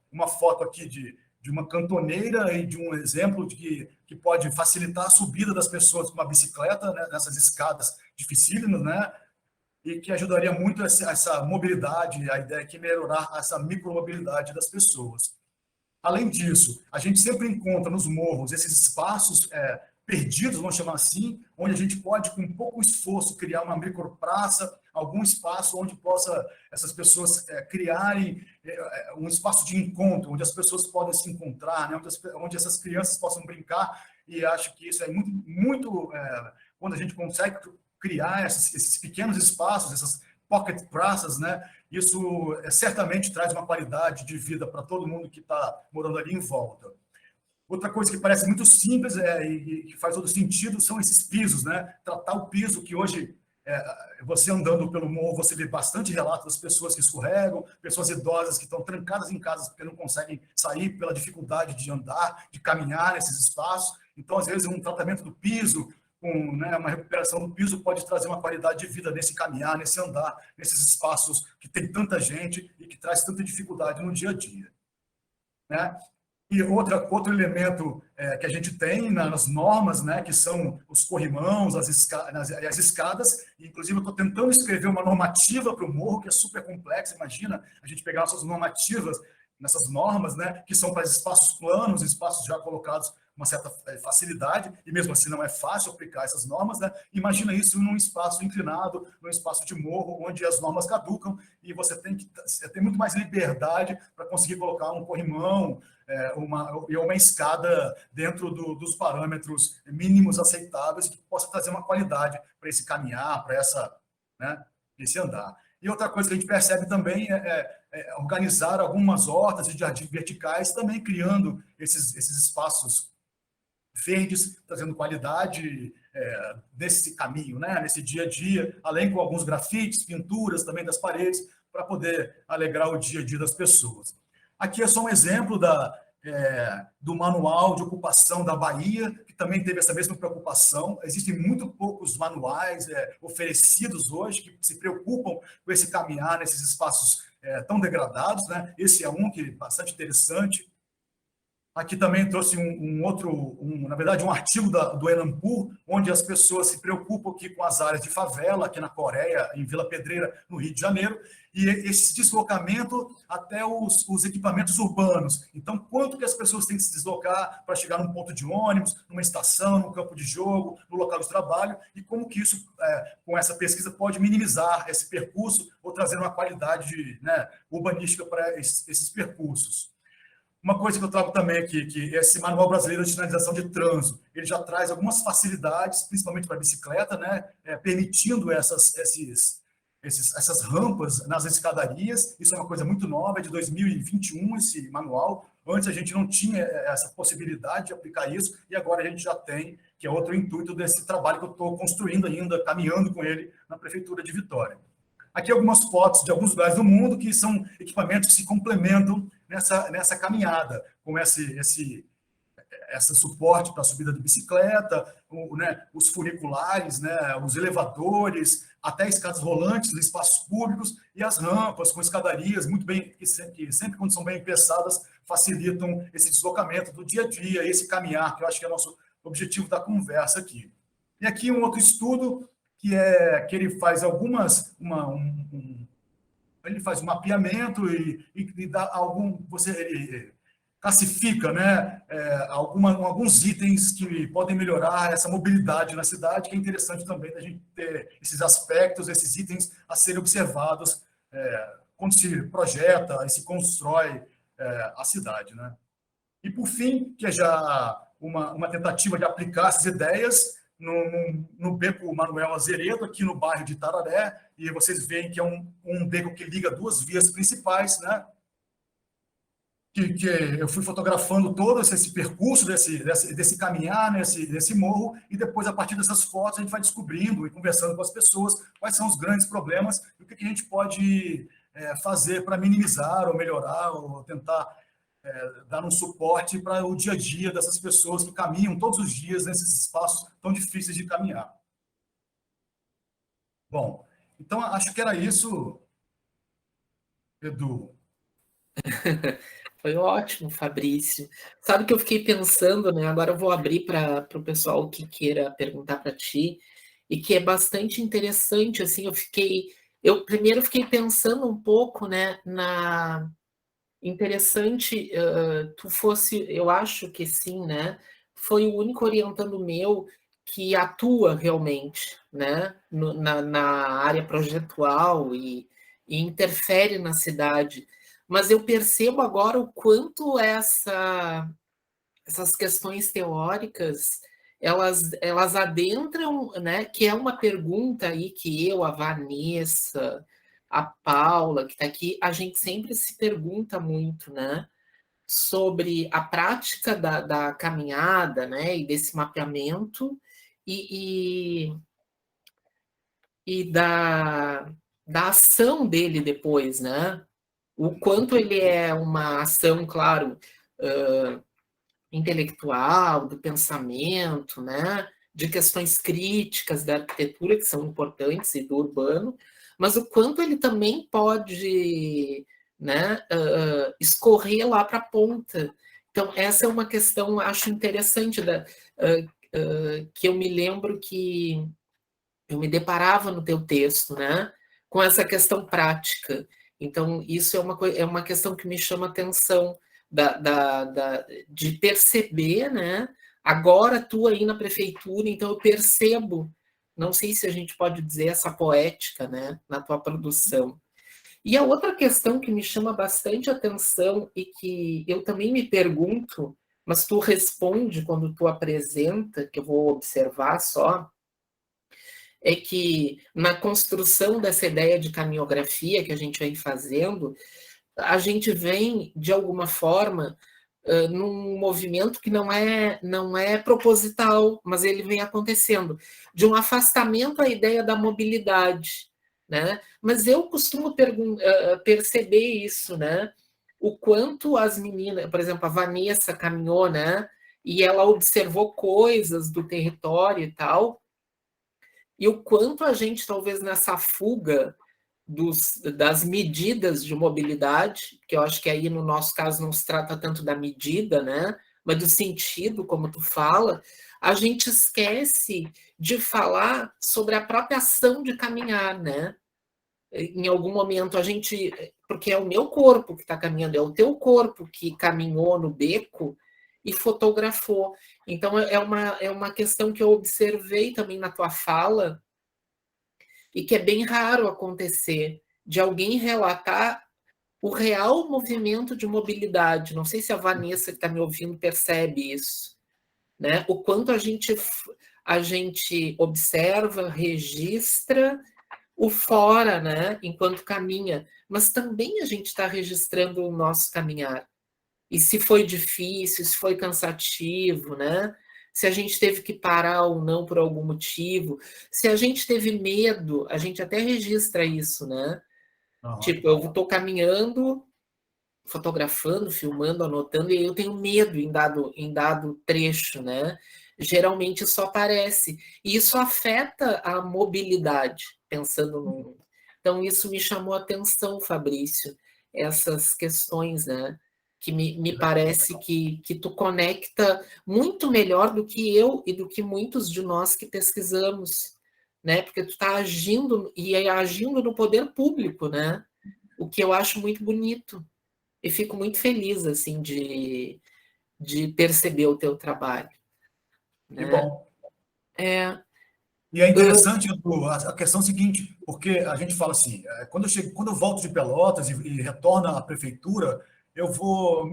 uma foto aqui de uma cantoneira e de um exemplo que pode facilitar a subida das pessoas com uma bicicleta, né, nessas escadas dificílimas, né, e que ajudaria muito essa mobilidade, a ideia aqui é melhorar essa micromobilidade das pessoas. Além disso, a gente sempre encontra nos morros esses espaços perdidos, vamos chamar assim, onde a gente pode, com pouco esforço, criar uma micropraça, algum espaço onde possa essas pessoas criarem um espaço de encontro, onde as pessoas podem se encontrar, né, onde essas crianças possam brincar, e acho que isso é muito quando a gente consegue criar esses pequenos espaços, essas pocket praças, né, isso certamente traz uma qualidade de vida para todo mundo que está morando ali em volta. Outra coisa que parece muito simples e que faz todo sentido são esses pisos, né? Tratar o piso, que hoje, você andando pelo morro, você vê bastante relatos das pessoas que escorregam, pessoas idosas que estão trancadas em casa porque não conseguem sair pela dificuldade de andar, de caminhar nesses espaços. Então, às vezes, um tratamento do piso, com, né, uma recuperação do piso pode trazer uma qualidade de vida nesse caminhar, nesse andar, nesses espaços que tem tanta gente e que traz tanta dificuldade no dia a dia, né? E outro elemento que a gente tem nas normas, né, que são os corrimãos, as escadas, e, inclusive eu estou tentando escrever uma normativa para o morro, que é super complexa. Imagina a gente pegar nossas normativas, nessas normas, né, que são para espaços planos, espaços já colocados com uma certa facilidade, e mesmo assim não é fácil aplicar essas normas, né? Imagina isso num espaço inclinado, num espaço de morro, onde as normas caducam, e você tem muito mais liberdade para conseguir colocar um corrimão, uma escada dentro dos parâmetros mínimos aceitáveis, que possa trazer uma qualidade para esse caminhar, para né, esse andar. E outra coisa que a gente percebe também é organizar algumas hortas e jardins verticais, também criando esses espaços verdes, trazendo qualidade nesse caminho, né, nesse dia a dia, além com alguns grafites, pinturas também das paredes, para poder alegrar o dia a dia das pessoas. Aqui é só um exemplo do manual de ocupação da Bahia, que também teve essa mesma preocupação. Existem muito poucos manuais oferecidos hoje que se preocupam com esse caminhar nesses espaços tão degradados, né? Esse é um que é bastante interessante. Aqui também trouxe na verdade, um artigo do Enampur, onde as pessoas se preocupam aqui com as áreas de favela, aqui na Coreia, em Vila Pedreira, no Rio de Janeiro, e esse deslocamento até os equipamentos urbanos. Então, quanto que as pessoas têm que se deslocar para chegar num ponto de ônibus, numa estação, num campo de jogo, no local de trabalho, e como que isso, com essa pesquisa, pode minimizar esse percurso ou trazer uma qualidade, né, urbanística para esses percursos. Uma coisa que eu trago também aqui, que esse Manual Brasileiro de Sinalização de Trânsito, ele já traz algumas facilidades, principalmente para a bicicleta, né, permitindo essas rampas nas escadarias. Isso é uma coisa muito nova, é de 2021 esse manual. Antes a gente não tinha essa possibilidade de aplicar isso, e agora a gente já tem, que é outro intuito desse trabalho que eu estou construindo ainda, caminhando com ele na Prefeitura de Vitória. Aqui algumas fotos de alguns lugares do mundo que são equipamentos que se complementam nessa caminhada, com esse suporte para a subida de bicicleta, né, os funiculares, né, os elevadores, até escadas rolantes nos espaços públicos e as rampas com escadarias muito bem, que sempre quando são bem pensadas, facilitam esse deslocamento do dia a dia, esse caminhar, que eu acho que é o nosso objetivo da conversa aqui. E aqui um outro estudo que ele faz ele faz um mapeamento e dá ele classifica, né, alguns itens que podem melhorar essa mobilidade na cidade, que é interessante também a gente ter esses aspectos, esses itens a serem observados quando se projeta e se constrói a cidade, né? E, por fim, que é já uma tentativa de aplicar essas ideias no Beco Manuel Azeredo, aqui no bairro de Tararé, e vocês veem que é um beco que liga duas vias principais, né? Que eu fui fotografando todo esse percurso desse caminhar nesse morro, e depois, a partir dessas fotos, a gente vai descobrindo e conversando com as pessoas quais são os grandes problemas e o que a gente pode fazer para minimizar ou melhorar ou tentar dar um suporte para o dia a dia dessas pessoas que caminham todos os dias nesses espaços tão difíceis de caminhar. Bom, então acho que era isso, Edu. Foi ótimo, Fabrício. Sabe o que eu fiquei pensando, né? Agora eu vou abrir para o pessoal que queira perguntar para ti, e que é bastante interessante, assim, eu primeiro fiquei pensando um pouco, né, interessante, eu acho que sim, né? Foi o único orientando meu que atua realmente, né, na área projetual e interfere na cidade. Mas eu percebo agora o quanto essas questões teóricas elas adentram, né? Que é uma pergunta aí que eu, a Vanessa, a Paula, que está aqui, a gente sempre se pergunta muito, né? Sobre a prática da caminhada, né? E desse mapeamento e da ação dele depois, né? O quanto ele é uma ação, claro, intelectual, do pensamento, né? de questões críticas da arquitetura, que são importantes, e do urbano, mas o quanto ele também pode, né, escorrer lá para a ponta. Então, essa é uma questão, acho interessante, que eu me lembro que eu me deparava no teu texto, né, com essa questão prática. Então, isso é uma questão que me chama a atenção, de perceber, né? Agora tu aí na prefeitura, então eu percebo, não sei se a gente pode dizer essa poética, né, na tua produção. E a outra questão que me chama bastante atenção e que eu também me pergunto, mas tu responde quando tu apresenta, que eu vou observar só, é que na construção dessa ideia de caminhografia que a gente vem fazendo, a gente vem, de alguma forma, num movimento que não é proposital, mas ele vem acontecendo, de um afastamento à ideia da mobilidade, né? Mas eu costumo perceber isso, né? O quanto as meninas, por exemplo, a Vanessa caminhou, né? E ela observou coisas do território e tal, e o quanto a gente, talvez nessa fuga das medidas de mobilidade, que eu acho que aí no nosso caso não se trata tanto da medida, né, mas do sentido, como tu fala, a gente esquece de falar sobre a própria ação de caminhar, né? Em algum momento a gente, porque é o meu corpo que está caminhando, é o teu corpo que caminhou no beco e fotografou. Então é uma questão que eu observei também na tua fala, e que é bem raro acontecer, de alguém relatar o real movimento de mobilidade. Não sei se a Vanessa que está me ouvindo percebe isso, né? O quanto a gente observa, registra o fora, né? Enquanto caminha, mas também a gente está registrando o nosso caminhar. E se foi difícil, se foi cansativo, né? Se a gente teve que parar ou não por algum motivo, se a gente teve medo, a gente até registra isso, né? Aham. Tipo, eu estou caminhando, fotografando, filmando, anotando, e aí eu tenho medo em dado trecho, né? Geralmente isso aparece. E isso afeta a mobilidade, pensando no. Então, isso me chamou a atenção, Fabrício, essas questões, né? Que me parece que tu conecta muito melhor do que eu e do que muitos de nós que pesquisamos, né? Porque tu está agindo, e agindo no poder público, né? O que eu acho muito bonito. E fico muito feliz, assim, de perceber o teu trabalho, Que né? bom. É, E é interessante a questão seguinte, porque a gente fala assim, quando eu volto de Pelotas e retorno à prefeitura, eu vou,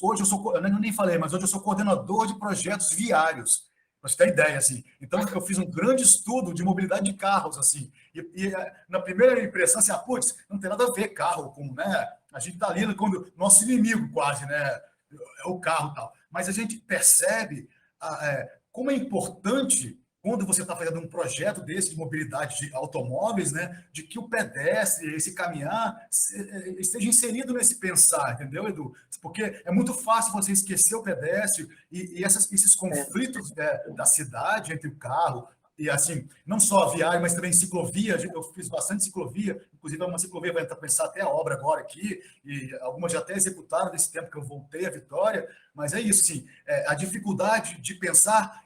hoje eu sou, eu nem falei, mas hoje eu sou coordenador de projetos viários, para você ter ideia, assim. Então, eu fiz um grande estudo de mobilidade de carros, assim, na primeira impressão, assim, putz, não tem nada a ver carro com, né, a gente está ali como nosso inimigo quase, né, é o carro e tal. Mas a gente percebe como é importante quando você está fazendo um projeto desse de mobilidade de automóveis, né, de que o pedestre, esse caminhar, esteja inserido nesse pensar, entendeu, Edu? Porque é muito fácil você esquecer o pedestre e esses conflitos da cidade entre o carro e, assim, não só a viária, mas também ciclovia. Eu fiz bastante ciclovia, inclusive uma ciclovia vai começar até a obra agora aqui, e algumas já até executaram nesse tempo que eu voltei a Vitória, mas é isso, sim, a dificuldade de pensar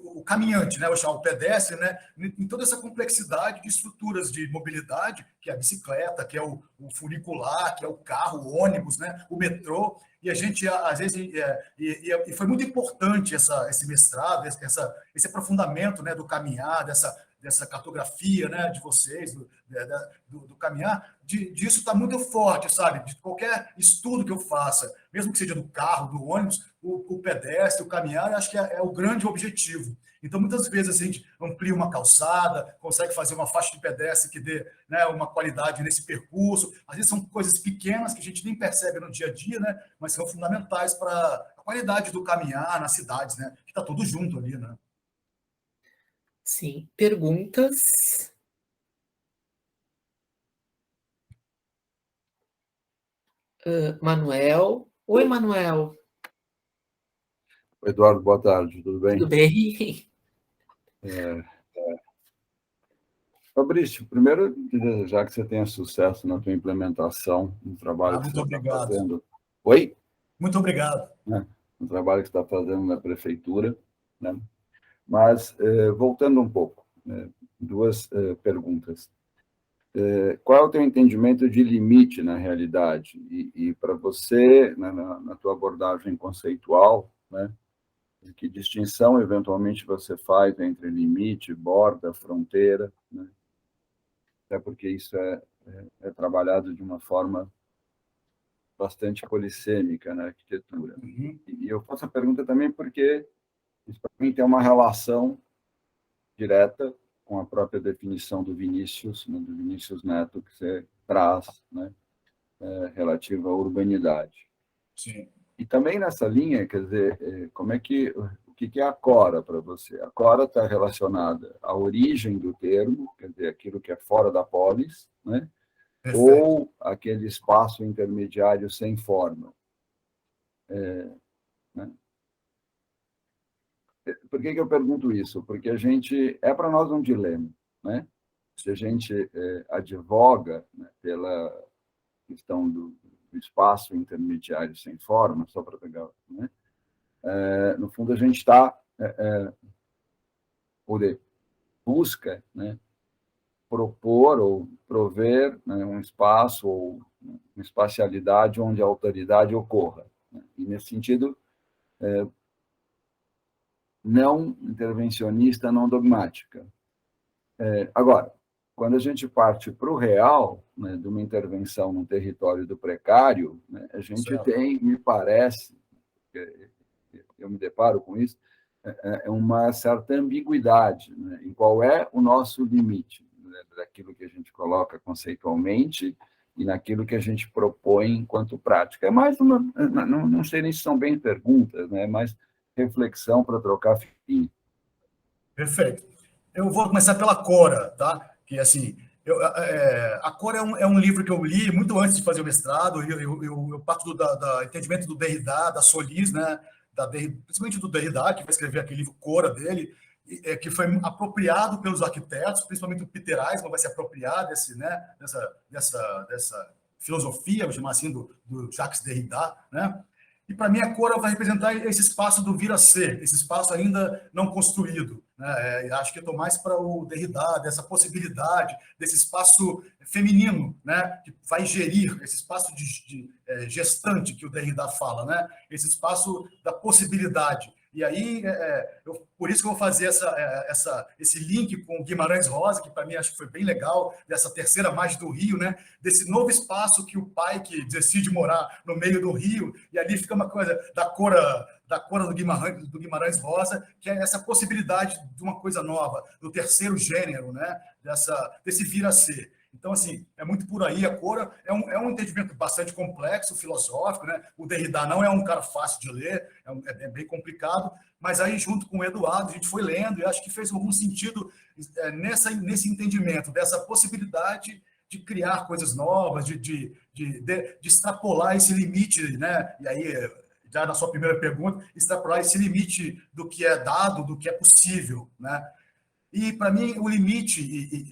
o caminhante, né, o pedestre, né, em toda essa complexidade de estruturas de mobilidade, que é a bicicleta, que é o funicular, que é o carro, o ônibus, né, o metrô, e a gente, às vezes, e foi muito importante esse mestrado, esse aprofundamento, né, do caminhar, dessa cartografia, né, de vocês, do caminhar, disso está muito forte, sabe? De qualquer estudo que eu faça, mesmo que seja do carro, do ônibus, o pedestre, o caminhar, eu acho que é o grande objetivo. Então, muitas vezes, a gente amplia uma calçada, consegue fazer uma faixa de pedestre que dê, né, uma qualidade nesse percurso. Às vezes são coisas pequenas que a gente nem percebe no dia a dia, né, mas são fundamentais para a qualidade do caminhar nas cidades, né, que está tudo junto ali, né? sim. Perguntas? Manuel. Oi, Manuel. Eduardo, boa tarde, tudo bem? Tudo bem? Fabrício, primeiro, desejar que você tenha sucesso na tua implementação no trabalho que Muito você está obrigado. fazendo. Oi? Muito obrigado. No trabalho que você está fazendo na prefeitura, né? Mas, voltando um pouco, duas perguntas. Qual é o teu entendimento de limite na realidade? E para você, na tua abordagem conceitual, né? Que distinção, eventualmente, você faz entre limite, borda, fronteira, né? Até porque isso é trabalhado de uma forma bastante polissêmica na arquitetura. Uhum. E eu faço a pergunta também porque isso, para mim, tem uma relação direta com a própria definição do Vinícius, né, do Vinícius Neto, que você traz, né, relativa à urbanidade. Sim. E também nessa linha, quer dizer, como é que o que é a Cora para você? A Cora está relacionada à origem do termo, quer dizer, aquilo que é fora da polis, né? Perfeito. Ou aquele espaço intermediário sem forma. Né? Por que eu pergunto isso? Porque é para nós um dilema, né? Se a gente advoga, né, pela questão do espaço intermediário sem forma, só para pegar, né? No fundo, a gente está, busca, né, propor ou prover, né, um espaço ou uma espacialidade onde a autoridade ocorra, né? E, nesse sentido, não intervencionista, não dogmática. Agora, quando a gente parte para o real, né, de uma intervenção no território do precário, né, a gente Certo. tem, me parece, eu me deparo com isso, uma certa ambiguidade, né, em qual é o nosso limite, né, daquilo que a gente coloca conceitualmente e naquilo que a gente propõe enquanto prática. É mais uma, não sei nem se são bem perguntas, né, mas reflexão para trocar fim. Perfeito. Eu vou começar pela Cora, tá? Que, assim, a Cora é um livro que eu li muito antes de fazer o mestrado. Eu parto do entendimento do Derrida, da Solis, né? Principalmente do Derrida, que vai escrever aquele livro Cora dele, que foi apropriado pelos arquitetos, principalmente o Peter Eisman vai se apropriar dessa filosofia, vou chamar assim, do Jacques Derrida, né? E, para mim, a Cora vai representar esse espaço do vir a ser, esse espaço ainda não construído, né? Acho que eu estou mais para o Derrida, dessa possibilidade, desse espaço feminino, né? Que vai gerir, esse espaço de gestante que o Derrida fala, né? Esse espaço da possibilidade. E aí, por isso que eu vou fazer esse link com o Guimarães Rosa, que para mim acho que foi bem legal, dessa terceira margem do rio, né? Desse novo espaço que o pai que decide morar no meio do rio, e ali fica uma coisa da Cora do Guimarães Rosa, que é essa possibilidade de uma coisa nova, do terceiro gênero, né? Desse vir a ser. Então, assim, é muito por aí. A Cora é um entendimento bastante complexo, filosófico, né? O Derrida não é um cara fácil de ler, é bem complicado, mas aí, junto com o Eduardo, a gente foi lendo e acho que fez algum sentido nesse entendimento, dessa possibilidade de criar coisas novas, de extrapolar esse limite, né? E aí, já na sua primeira pergunta, extrapolar esse limite do que é dado, do que é possível, né? E, para mim, o limite,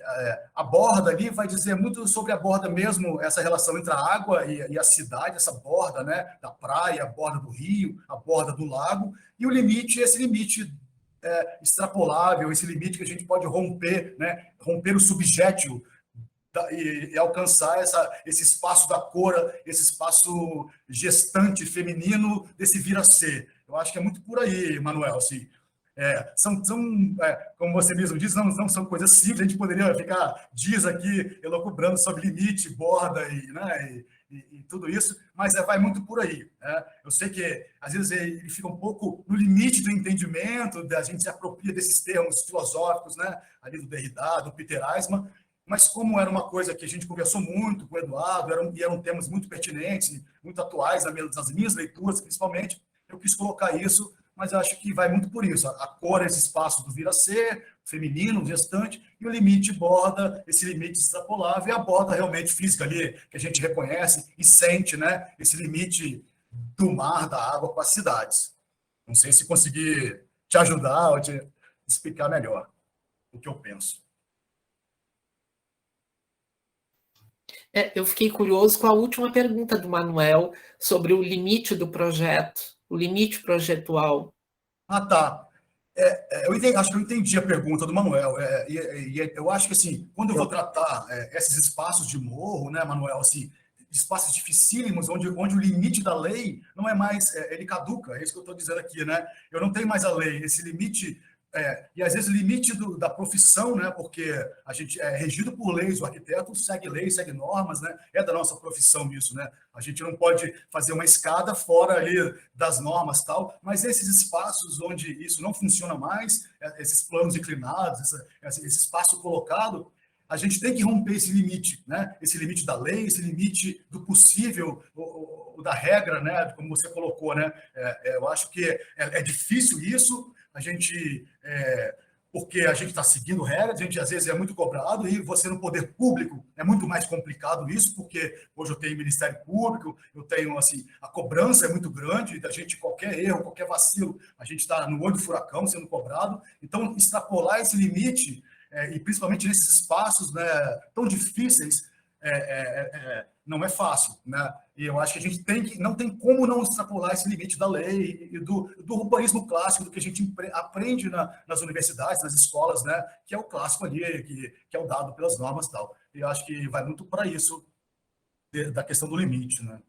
a borda ali vai dizer muito sobre a borda mesmo, essa relação entre a água e a cidade, essa borda, né, da praia, a borda do rio, a borda do lago, e o limite, esse limite extrapolável, esse limite que a gente pode romper, né, romper o subjétil e alcançar esse espaço da Cora, esse espaço gestante feminino desse vir a ser. Eu acho que é muito por aí, Manuel, assim. Como você mesmo disse, não são coisas simples, a gente poderia ficar dias aqui elucubrando sobre limite, borda e tudo isso, mas vai muito por aí, né? Eu sei que, às vezes, ele fica um pouco no limite do entendimento, a gente se apropria desses termos filosóficos, né? Ali do Derrida, do Peter Eisman, mas como era uma coisa que a gente conversou muito com o Eduardo, eram temas muito pertinentes, muito atuais nas minhas leituras, principalmente, eu quis colocar isso, mas acho que vai muito por isso. A Cora, esse espaço do vir a ser, feminino, gestante, e o limite borda, esse limite extrapolável, e a borda realmente física ali, que a gente reconhece e sente, né? Esse limite do mar, da água com as cidades. Não sei se consegui te ajudar ou te explicar melhor. o que eu penso. Eu fiquei curioso com a última pergunta do Manuel sobre o limite do projeto, o limite projetual. Ah, tá. Acho que eu entendi a pergunta do Manuel. Eu acho que, assim, quando eu vou tratar esses espaços de morro, né, Manuel, assim, espaços dificílimos, onde o limite da lei não é mais, ele caduca, é isso que eu estou dizendo aqui, né? Eu não tenho mais a lei, esse limite, e às vezes o limite da profissão, né? Porque a gente é regido por leis, o arquiteto segue leis, segue normas, né? É da nossa profissão isso, né? A gente não pode fazer uma escada fora ali das normas tal, mas esses espaços onde isso não funciona mais, esses planos inclinados, esse espaço colocado, a gente tem que romper esse limite, né? Esse limite da lei, esse limite do possível, o da regra, né? Como você colocou, né? Eu acho que é difícil isso, a gente porque a gente está seguindo regras, a gente às vezes é muito cobrado, e você no poder público é muito mais complicado isso, porque hoje eu tenho Ministério Público, eu tenho, assim, a cobrança é muito grande, da gente, qualquer erro, qualquer vacilo, a gente está no olho do furacão sendo cobrado, então extrapolar esse limite, e principalmente nesses espaços, né, tão difíceis, não é fácil, né? E eu acho que a gente não tem como não extrapolar esse limite da lei e do urbanismo clássico, do que a gente aprende nas universidades, nas escolas, né? Que é o clássico ali, que é o dado pelas normas e tal. E eu acho que vai muito para isso, da questão do limite, né?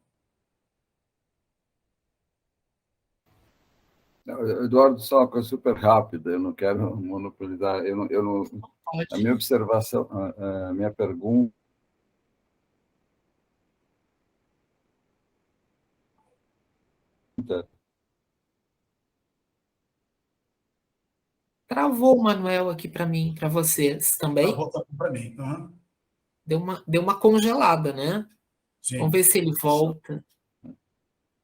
Eduardo, só uma coisa super rápida, eu não quero monopolizar, a minha observação, a minha pergunta, Travou o Manuel aqui para mim, para vocês também? Voltar para mim. Uhum. Deu uma congelada, né? Vamos Sim. ver se ele volta.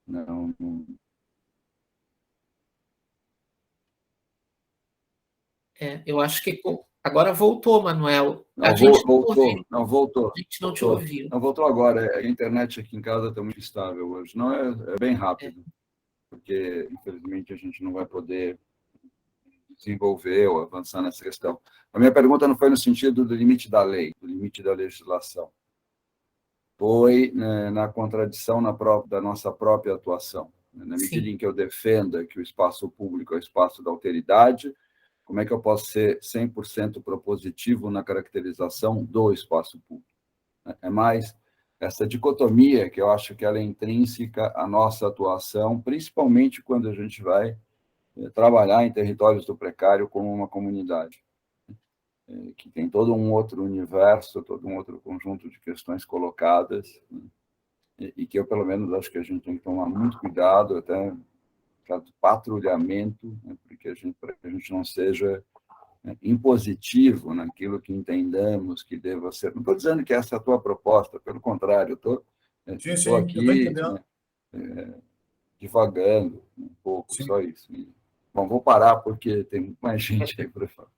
não, Eu acho que agora voltou, Manuel. A não, gente não voltou, ouviu. não, voltou, A gente não te ouviu. não, voltou agora, a internet aqui em casa está muito estável hoje, não, é bem rápido, porque, infelizmente, a gente não vai poder desenvolver ou avançar nessa questão. A minha pergunta não foi no sentido do limite da lei, do limite da legislação. Foi, né, na contradição da nossa própria atuação. Na medida em que eu defenda que o espaço público é o espaço da alteridade, como é que eu posso ser 100% propositivo na caracterização do espaço público? É mais essa dicotomia que eu acho que ela é intrínseca à nossa atuação, principalmente quando a gente vai trabalhar em territórios do precário como uma comunidade, que tem todo um outro universo, todo um outro conjunto de questões colocadas, e que eu, pelo menos, acho que a gente tem que tomar muito cuidado, até certo patrulhamento, né, para que a gente não seja impositivo naquilo que entendamos que deva ser. Não estou dizendo que essa é a tua proposta, pelo contrário, estou aqui, divagando um pouco, sim, só isso. Bom, vou parar porque tem mais gente aí para falar.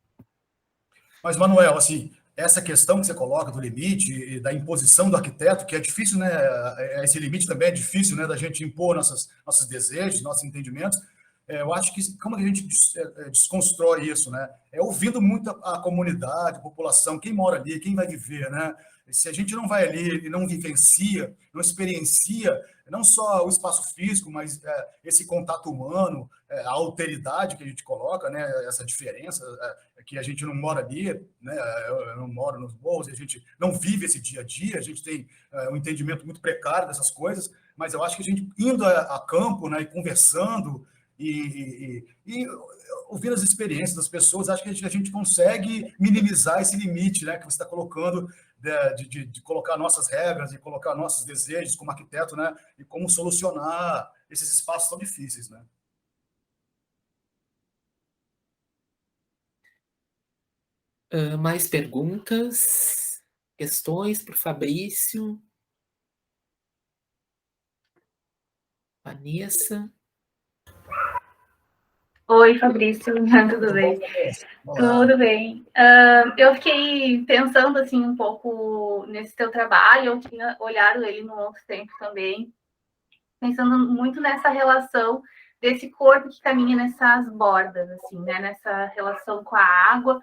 Mas, Manuel, assim, essa questão que você coloca do limite e da imposição do arquiteto, que é difícil, né? Esse limite também é difícil, né? Da gente impor nossos desejos, nossos entendimentos. Eu acho que como a gente desconstrói isso, né? É ouvindo muito a comunidade, a população, quem mora ali, quem vai viver, né? Se a gente não vai ali e não vivencia, não experiencia, não só o espaço físico, mas esse contato humano, a alteridade que a gente coloca, né? Essa diferença, que a gente não mora ali, né? Eu não moro nos morros, a gente não vive esse dia a dia, a gente tem um entendimento muito precário dessas coisas, mas eu acho que a gente indo a campo, né? E conversando, e ouvindo as experiências das pessoas, acho que a gente consegue minimizar esse limite, né, que você está colocando, de colocar nossas regras, de colocar nossos desejos como arquiteto, né, e como solucionar esses espaços tão difíceis, né. Mais perguntas? Questões para o Fabrício? Vanessa? Oi, Fabrício, tudo bem? Tudo bem. Eu fiquei pensando assim um pouco nesse teu trabalho, eu tinha olhado ele no outro tempo também, pensando muito nessa relação desse corpo que caminha nessas bordas, assim, né? Nessa relação com a água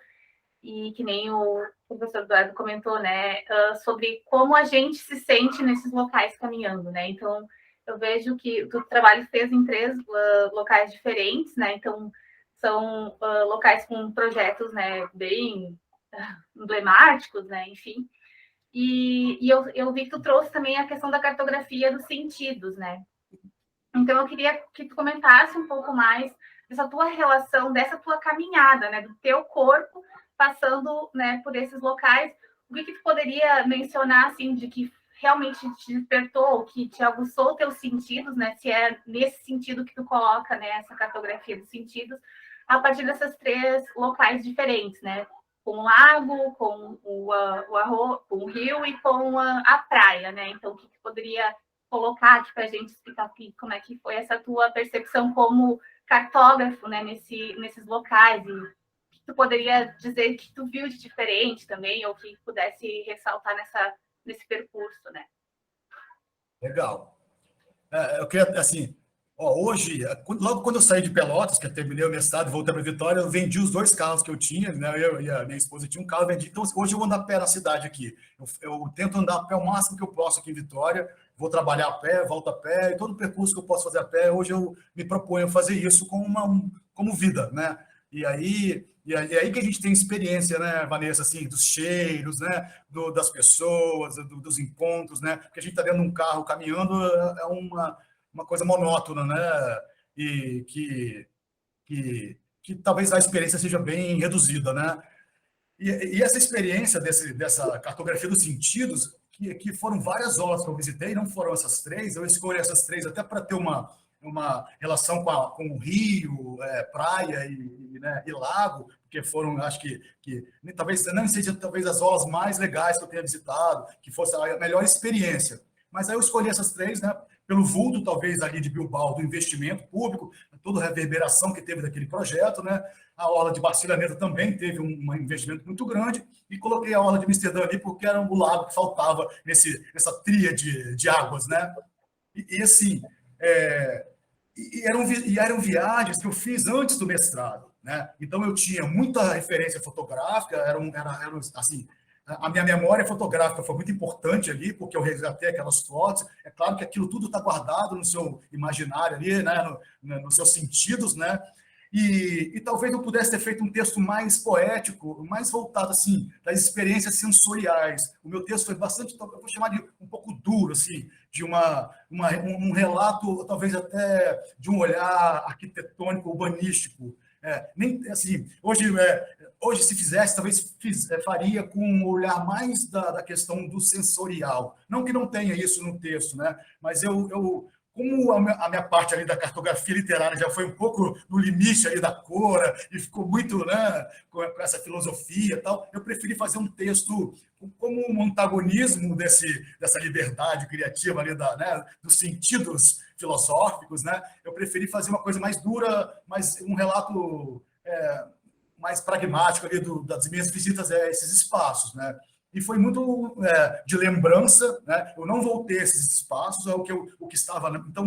e que nem o professor Eduardo comentou, né, sobre como a gente se sente nesses locais caminhando, né? Então, eu vejo que o trabalho fez em 3 locais diferentes, né? Então, são locais com projetos, né, bem emblemáticos, né? Enfim. E eu vi que tu trouxe também a questão da cartografia dos sentidos, né? Então, eu queria que tu comentasse um pouco mais dessa tua relação, dessa tua caminhada, né? Do teu corpo passando, né, por esses locais. O que tu poderia mencionar, assim, de que realmente te despertou, que te aguçou teus sentidos, né? Se é nesse sentido que tu coloca, né, essa cartografia dos sentidos, a partir dessas 3 locais diferentes, né? Com o lago, com com o rio e com a praia, né? Então, o que tu poderia colocar aqui para a gente explicar aqui como é que foi essa tua percepção como cartógrafo, né, nesses locais, e o que tu poderia dizer que tu viu de diferente também, ou que pudesse ressaltar nesse percurso, né? Legal. Eu queria, assim, hoje, logo quando eu saí de Pelotas, que eu terminei o mestrado e voltei para Vitória, eu vendi os 2 carros que eu tinha, né? Eu e a minha esposa tinha um carro, vendi. Então, hoje eu vou andar a pé na cidade aqui. Eu tento andar a pé o máximo que eu posso aqui em Vitória, vou trabalhar a pé, volto a pé, e todo o percurso que eu posso fazer a pé, hoje eu me proponho fazer isso como vida, né? E aí que a gente tem experiência, né, Vanessa, assim, dos cheiros, né, das pessoas, dos encontros, né? Porque a gente está dentro de um carro caminhando, é uma coisa monótona, né? E que talvez a experiência seja bem reduzida, né? E essa experiência dessa cartografia dos sentidos, que foram várias aulas que eu visitei, não foram essas 3, eu escolhi essas 3 até para ter uma relação com o rio, praia né, e lago, porque foram, acho que talvez não seja talvez as aulas mais legais que eu tenha visitado, que fosse a melhor experiência. Mas aí eu escolhi essas 3, né, pelo vulto, talvez, ali de Bilbao, do investimento público, toda a reverberação que teve daquele projeto, né? A orla de Barceloneta também teve um investimento muito grande, e coloquei a orla de Amsterdã ali porque era o lago que faltava nessa tríade de águas, né? Assim, eram viagens que eu fiz antes do mestrado, né? Então eu tinha muita referência fotográfica, era assim, a minha memória fotográfica foi muito importante ali, porque eu resgatei aquelas fotos. É claro que aquilo tudo está guardado no seu imaginário ali, né? Nos seus sentidos, né? E talvez eu pudesse ter feito um texto mais poético, mais voltado assim das experiências sensoriais. O meu texto foi bastante, eu vou chamar de um pouco duro, assim, de um relato, talvez até de um olhar arquitetônico, urbanístico. Nem assim, hoje se fizesse, talvez faria com um olhar mais da questão do sensorial. Não que não tenha isso no texto, né? Mas como a minha parte ali da cartografia literária já foi um pouco no limite ali da cor e ficou muito, né, com essa filosofia e tal, eu preferi fazer um texto como um antagonismo dessa liberdade criativa ali né, dos sentidos filosóficos, né? Eu preferi fazer uma coisa mais dura, mais um relato mais pragmático ali das minhas visitas a esses espaços, né? E foi muito de lembrança, né? Eu não voltei a esses espaços, o que estava, então,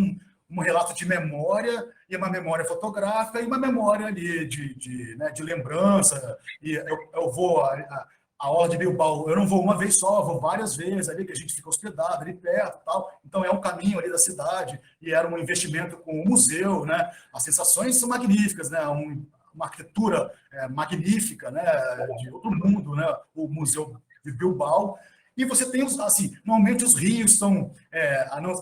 um relato de memória, e uma memória fotográfica, e uma memória ali de lembrança. E eu vou a Orla de Bilbao, eu não vou uma vez só, vou várias vezes ali, que a gente fica hospedado ali perto, tal. Então é um caminho ali da cidade, e era um investimento com o museu, né? As sensações são magníficas, né? Uma arquitetura magnífica, né? De outro mundo, né? O museu de Bilbao. E você tem, assim, normalmente os rios estão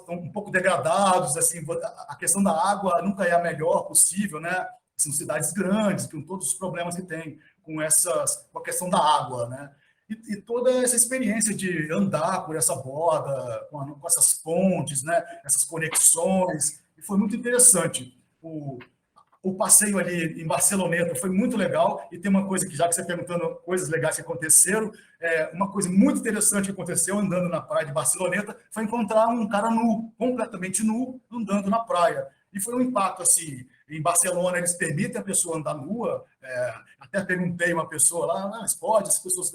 um pouco degradados, assim, a questão da água nunca é a melhor possível, né? São cidades grandes, com todos os problemas que tem com a questão da água, né? E toda essa experiência de andar por essa borda, com essas pontes, né? Essas conexões, e foi muito interessante. O passeio ali em Barceloneta foi muito legal, e tem uma coisa que, já que você está perguntando coisas legais que aconteceram, uma coisa muito interessante que aconteceu andando na praia de Barceloneta foi encontrar um cara nu, completamente nu, andando na praia. E foi um impacto, assim, em Barcelona eles permitem a pessoa andar nua, até perguntei uma pessoa lá, mas pode, as pessoas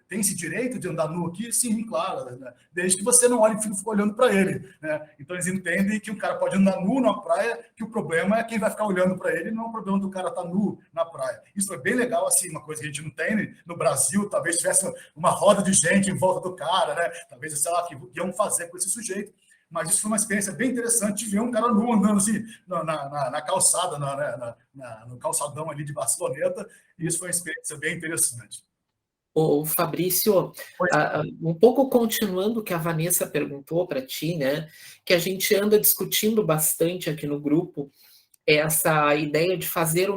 têm esse direito de andar nu aqui? Sim, claro, né? Desde que você não olhe e fique olhando para ele, né? Então eles entendem que o cara pode andar nu na praia, que o problema é quem vai ficar olhando para ele, não é o problema do cara estar nu na praia. Isso é bem legal, assim, uma coisa que a gente não tem no Brasil, talvez tivesse uma roda de gente em volta do cara, né? Talvez, sei lá, que iam fazer com esse sujeito. Mas isso foi uma experiência bem interessante de ver um cara nu andando assim na calçada, no calçadão ali de Barceloneta, e isso foi uma experiência bem interessante. O Fabrício, um pouco continuando o que a Vanessa perguntou para ti, né, que a gente anda discutindo bastante aqui no grupo, essa ideia de fazer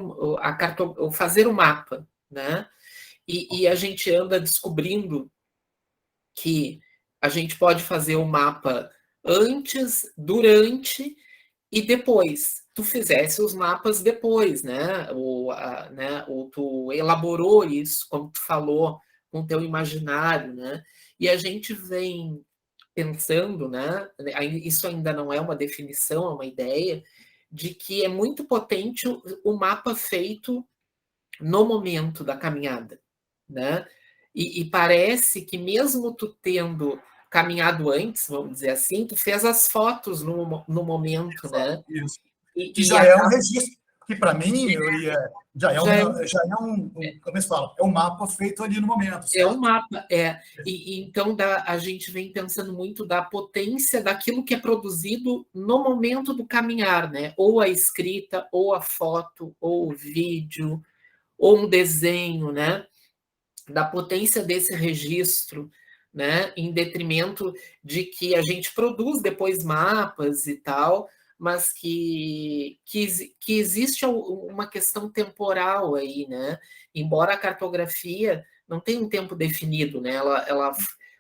fazer o mapa, né, e a gente anda descobrindo que a gente pode fazer o mapa antes, durante e depois. Tu fizesse os mapas depois, né? Ou tu elaborou isso, como tu falou, com o teu imaginário, né? E a gente vem pensando, né? Isso ainda não é uma definição, é uma ideia, de que é muito potente o mapa feito no momento da caminhada, né? E parece que mesmo tu tendo caminhado antes, vamos dizer assim, tu fez as fotos no momento, né? Isso. Que já é um registro, que para mim já é um, como se fala, é um mapa feito ali no momento. Certo? É um mapa, então a gente vem pensando muito da potência daquilo que é produzido no momento do caminhar, né? Ou a escrita, ou a foto, ou o vídeo, ou um desenho, né? Da potência desse registro, né? Em detrimento de que a gente produz depois mapas e tal, mas que existe uma questão temporal aí, né? Embora a cartografia não tenha um tempo definido, né? Ela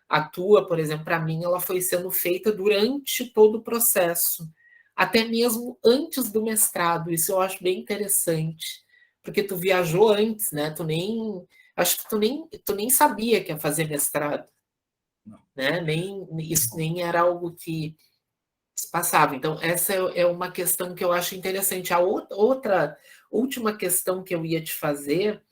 atua, por exemplo, para mim, ela foi sendo feita durante todo o processo, até mesmo antes do mestrado. Isso eu acho bem interessante, porque tu viajou antes, né? Acho que tu nem sabia que ia fazer mestrado, né? Isso nem era algo que se passava. Então, essa é uma questão que eu acho interessante. A outra última questão que eu ia te fazer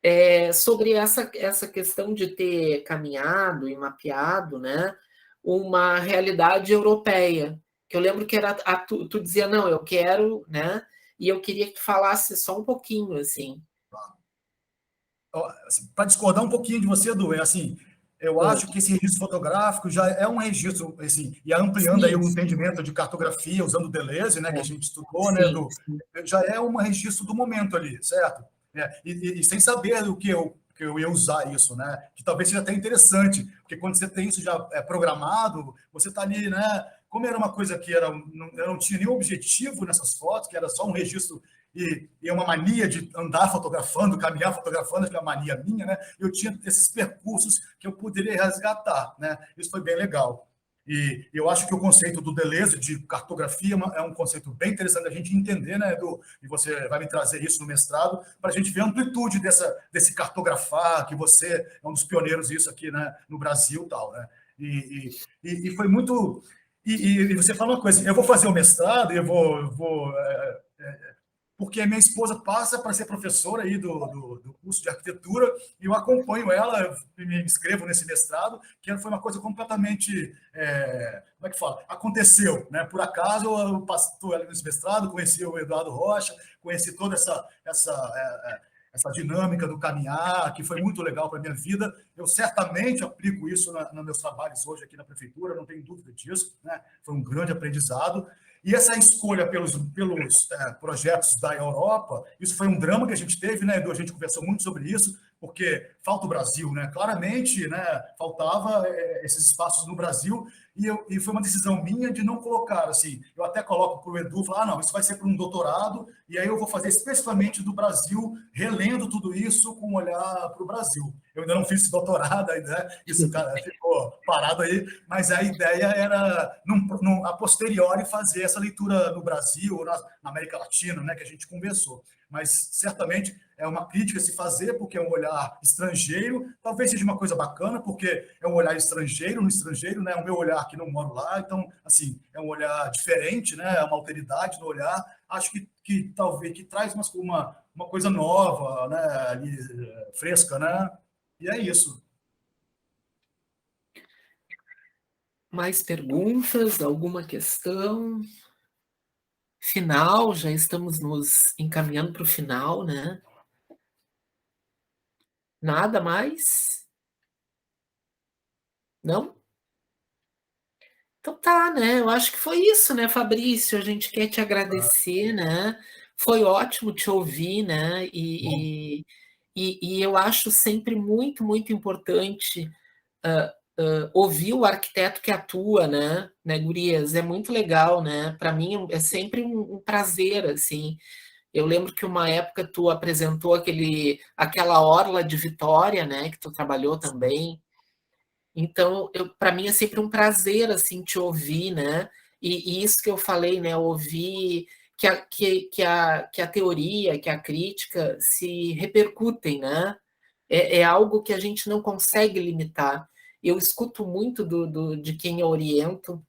é sobre essa questão de ter caminhado e mapeado, né, uma realidade europeia. Que eu lembro que era tu dizia, não, eu quero, né? E eu queria que tu falasse só um pouquinho, assim. Para discordar um pouquinho de você, Edu, assim, eu acho que esse registro fotográfico já é um registro, assim, e ampliando aí o entendimento de cartografia, usando o Deleuze, né, que a gente estudou, né, Edu, já é um registro do momento ali, certo? E sem saber o que eu ia usar isso, né, que talvez seja até interessante, porque quando você tem isso já programado, você está ali, né, como era uma coisa que eu não tinha nenhum objetivo nessas fotos, que era só um registro e uma mania de andar fotografando, caminhar fotografando, que é uma mania minha, né? Eu tinha esses percursos que eu poderia resgatar, né? Isso foi bem legal. E eu acho que o conceito do Deleuze de cartografia é um conceito bem interessante da gente entender, né, Edu? E você vai me trazer isso no mestrado, para a gente ver a amplitude desse cartografar, que você é um dos pioneiros disso aqui, né, no Brasil e tal, né? E foi muito... E você fala uma coisa, eu vou fazer o mestrado e eu vou porque a minha esposa passa para ser professora aí do curso de arquitetura, e eu acompanho ela, eu me inscrevo nesse mestrado, que foi uma coisa completamente, como é que fala? Aconteceu, né? Por acaso eu estou nesse mestrado, conheci o Eduardo Rocha, conheci toda essa dinâmica do caminhar, que foi muito legal para a minha vida. Eu certamente aplico isso nos meus trabalhos hoje aqui na prefeitura, não tenho dúvida disso, né? Foi um grande aprendizado. E essa escolha pelos projetos da Europa, isso foi um drama que a gente teve, né, Edu? A gente conversou muito sobre isso, porque falta o Brasil, né? Claramente, né, faltava esses espaços no Brasil, e foi uma decisão minha de não colocar, assim, eu até coloco para o Edu, falar, não, isso vai ser para um doutorado, e aí eu vou fazer especificamente do Brasil, relendo tudo isso com um olhar para o Brasil. Eu ainda não fiz esse doutorado, né? Isso ficou parado aí, mas a ideia era, a posteriori, fazer essa leitura no Brasil, ou na América Latina, né, que a gente conversou. Mas, certamente, é uma crítica a se fazer, porque é um olhar estrangeiro, talvez seja uma coisa bacana, porque é um olhar estrangeiro no estrangeiro, né? O meu olhar que não moro lá, então, assim, é um olhar diferente, né? É uma alteridade no olhar, acho que talvez que traz uma coisa nova, né, ali, fresca, né? E é isso. Mais perguntas? Alguma questão? Final, já estamos nos encaminhando para o final, né? Nada mais? Não? Então tá, né? Eu acho que foi isso, né, Fabrício? A gente quer te agradecer, né? Foi ótimo te ouvir, né? E eu acho sempre muito, muito importante ouvir o arquiteto que atua, né, Gurias? É muito legal, né? Para mim é sempre um prazer, assim. Eu lembro que uma época tu apresentou aquela orla de Vitória, né? Que tu trabalhou também. Então, para mim é sempre um prazer assim te ouvir, né? E isso que eu falei, né? Ouvir que a teoria, que a crítica se repercutem, né? É algo que a gente não consegue limitar. Eu escuto muito de quem eu oriento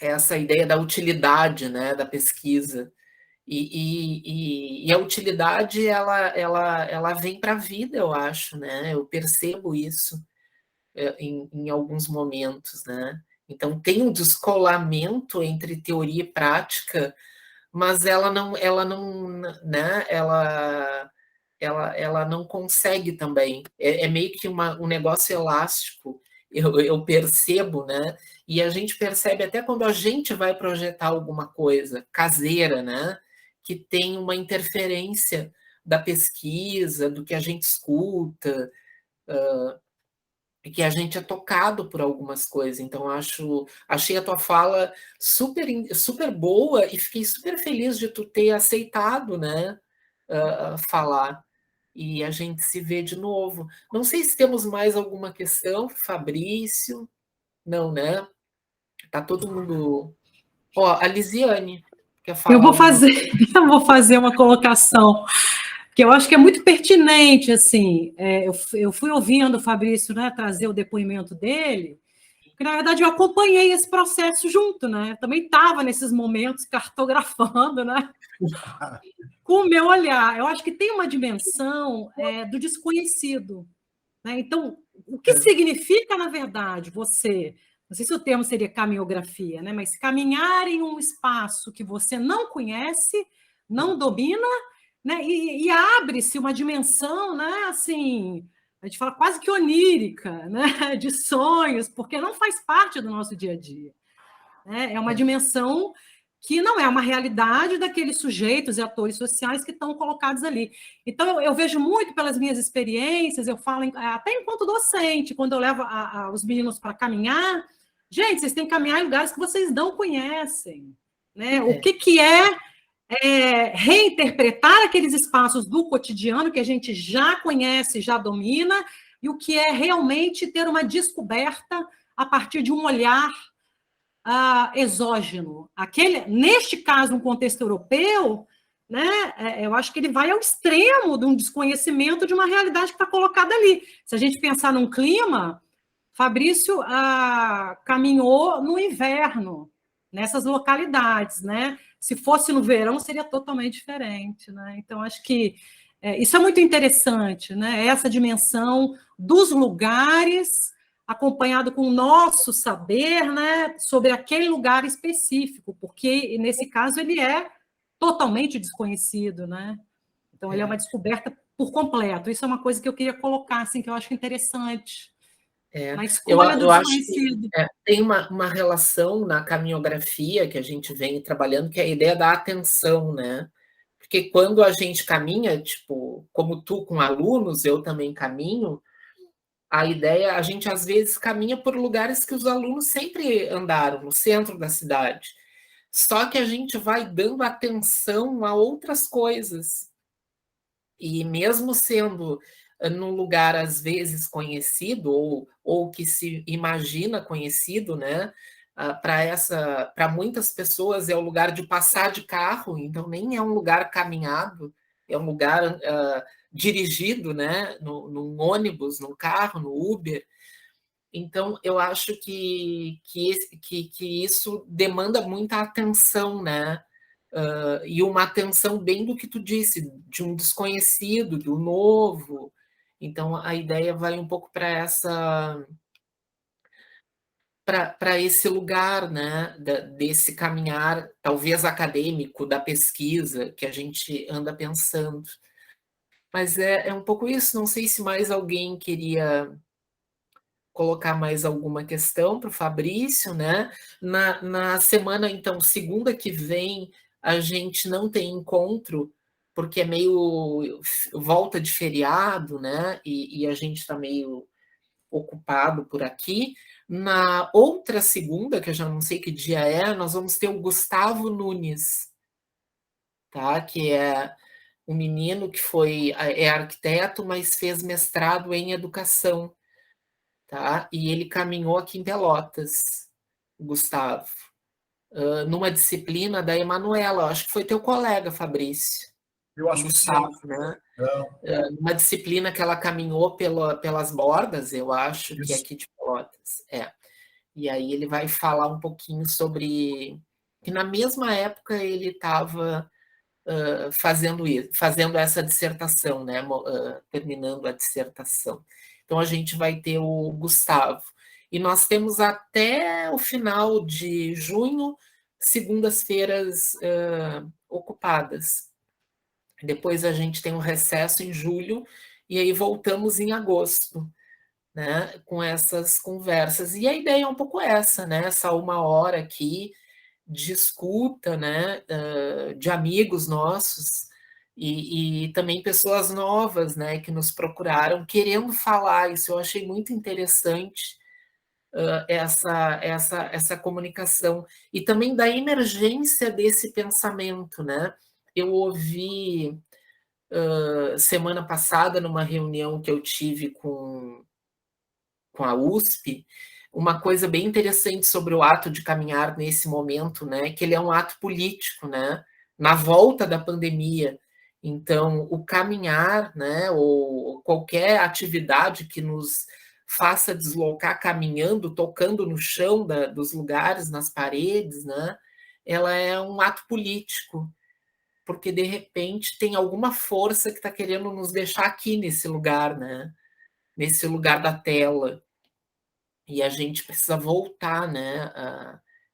essa ideia da utilidade, né? Da pesquisa. E a utilidade ela vem para a vida, eu acho, né? Eu percebo isso em alguns momentos, né? Então tem um descolamento entre teoria e prática, mas ela não, né? Ela não consegue também. É meio que um negócio elástico. Eu percebo, né? E a gente percebe até quando a gente vai projetar alguma coisa caseira, né? Que tem uma interferência da pesquisa, do que a gente escuta, que a gente é tocado por algumas coisas. Então, achei a tua fala super, super boa e fiquei super feliz de tu ter aceitado, né, falar. E a gente se vê de novo. Não sei se temos mais alguma questão, Fabrício. Não, né? Tá todo mundo. Ó, a Lisiane quer Eu falar vou alguma coisa. fazer, eu vou fazer uma colocação que eu acho que é muito pertinente, assim. Eu fui ouvindo o Fabrício, né, trazer o depoimento dele, porque, na verdade, eu acompanhei esse processo junto, né? Também estava nesses momentos cartografando, né? Com o meu olhar. Eu acho que tem uma dimensão do desconhecido, né? Então, o que significa, na verdade, você... Não sei se o termo seria caminhografia, né? Mas caminhar em um espaço que você não conhece, não domina, né? E abre-se uma dimensão, né? Assim, a gente fala quase que onírica, né? De sonhos, porque não faz parte do nosso dia a dia, né? É uma dimensão que não é uma realidade daqueles sujeitos e atores sociais que estão colocados ali. Então, eu vejo muito pelas minhas experiências, eu falo até enquanto docente, quando eu levo os meninos para caminhar, gente, vocês têm que caminhar em lugares que vocês não conhecem, né? O que é reinterpretar aqueles espaços do cotidiano que a gente já conhece, já domina, e o que é realmente ter uma descoberta a partir de um olhar exógeno. Neste caso, um contexto europeu, né, eu acho que ele vai ao extremo de um desconhecimento de uma realidade que está colocada ali. Se a gente pensar num clima, Fabrício caminhou no inverno, nessas localidades, né? Se fosse no verão, seria totalmente diferente, né? Então, acho que isso é muito interessante, né? Essa dimensão dos lugares acompanhado com o nosso saber, né, sobre aquele lugar específico, porque nesse caso ele é totalmente desconhecido, né? Então ele é uma descoberta por completo. Isso é uma coisa que eu queria colocar, assim, que eu acho interessante. Na escolha do desconhecido. Acho que tem uma relação na caminhografia que a gente vem trabalhando, que é a ideia da atenção, né? Porque quando a gente caminha, tipo, como tu com alunos, eu também caminho, a ideia, a gente às vezes caminha por lugares que os alunos sempre andaram, no centro da cidade. Só que a gente vai dando atenção a outras coisas. E mesmo sendo num lugar às vezes conhecido ou que se imagina conhecido, né? Para muitas pessoas é o lugar de passar de carro, então nem é um lugar caminhado, é um lugar dirigido, né? Num ônibus, num carro, no Uber. Então, eu acho que isso demanda muita atenção, né? e uma atenção bem do que tu disse, de um desconhecido, do novo. Então, a ideia vai um pouco para esse lugar, né, desse caminhar, talvez acadêmico, da pesquisa, que a gente anda pensando. Mas é um pouco isso, não sei se mais alguém queria colocar mais alguma questão para o Fabrício, né? Na semana, então, segunda que vem, a gente não tem encontro, porque é meio volta de feriado, né? E a gente está meio ocupado por aqui. Na outra segunda, que eu já não sei que dia é, nós vamos ter o Gustavo Nunes, tá? Que é um menino que é arquiteto, mas fez mestrado em educação, tá? E ele caminhou aqui em Pelotas, o Gustavo, numa disciplina da Emanuela, acho que foi teu colega, Fabrício, Eu o acho que sim. Gustavo, né? Uma disciplina que ela caminhou pelas bordas, eu acho, que é aqui de Pelotas. E aí ele vai falar um pouquinho sobre que na mesma época ele estava fazendo essa dissertação, né? Terminando a dissertação. Então a gente vai ter o Gustavo. E nós temos até o final de junho, segundas-feiras ocupadas. Depois a gente tem um recesso em julho, e aí voltamos em agosto, né, com essas conversas. E a ideia é um pouco essa, né? Essa 1 hora aqui de escuta, né, de amigos nossos e também pessoas novas, né, que nos procuraram querendo falar. Isso eu achei muito interessante, essa comunicação e também da emergência desse pensamento, né? Eu ouvi semana passada numa reunião que eu tive com a USP, uma coisa bem interessante sobre o ato de caminhar nesse momento, né? Que ele é um ato político, né? Na volta da pandemia. Então, o caminhar, né? Ou qualquer atividade que nos faça deslocar caminhando, tocando no chão dos lugares, nas paredes, né? Ela é um ato político, porque de repente tem alguma força que está querendo nos deixar aqui nesse lugar, né? Nesse lugar da tela. E a gente precisa voltar, né?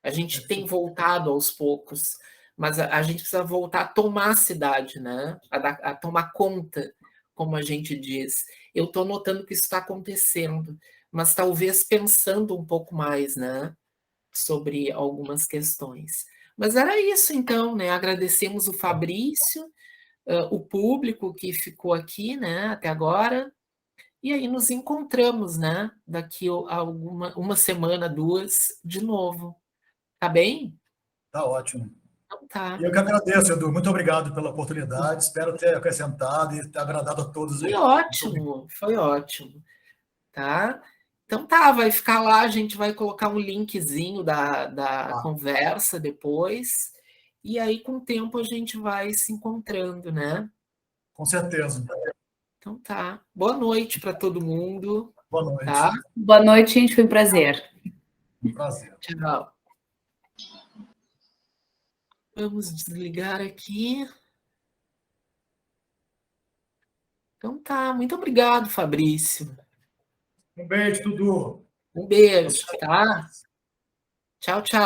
A gente tem voltado aos poucos, mas a gente precisa voltar a tomar a cidade, né? A tomar conta, como a gente diz. Eu estou notando que isso está acontecendo, mas talvez pensando um pouco mais, né? Sobre algumas questões. Mas era isso, então, né? Agradecemos o Fabrício, o público que ficou aqui, né? Até agora. E aí nos encontramos, né? Daqui a uma semana, 2, de novo. Tá bem? Tá ótimo. Então tá. Eu que agradeço, Edu. Muito obrigado pela oportunidade. Espero ter acrescentado e ter agradado a todos aí. Foi ótimo, tá? Então tá, vai ficar lá, a gente vai colocar um linkzinho da conversa depois, e aí com o tempo a gente vai se encontrando, né? Com certeza. Então tá. Boa noite para todo mundo. Boa noite. Tá? Boa noite, gente. Foi um prazer. Um prazer. Tchau. Vamos desligar aqui. Então tá, muito obrigado, Fabrício. Um beijo, Dudu. Um beijo, tá? Tchau, tchau.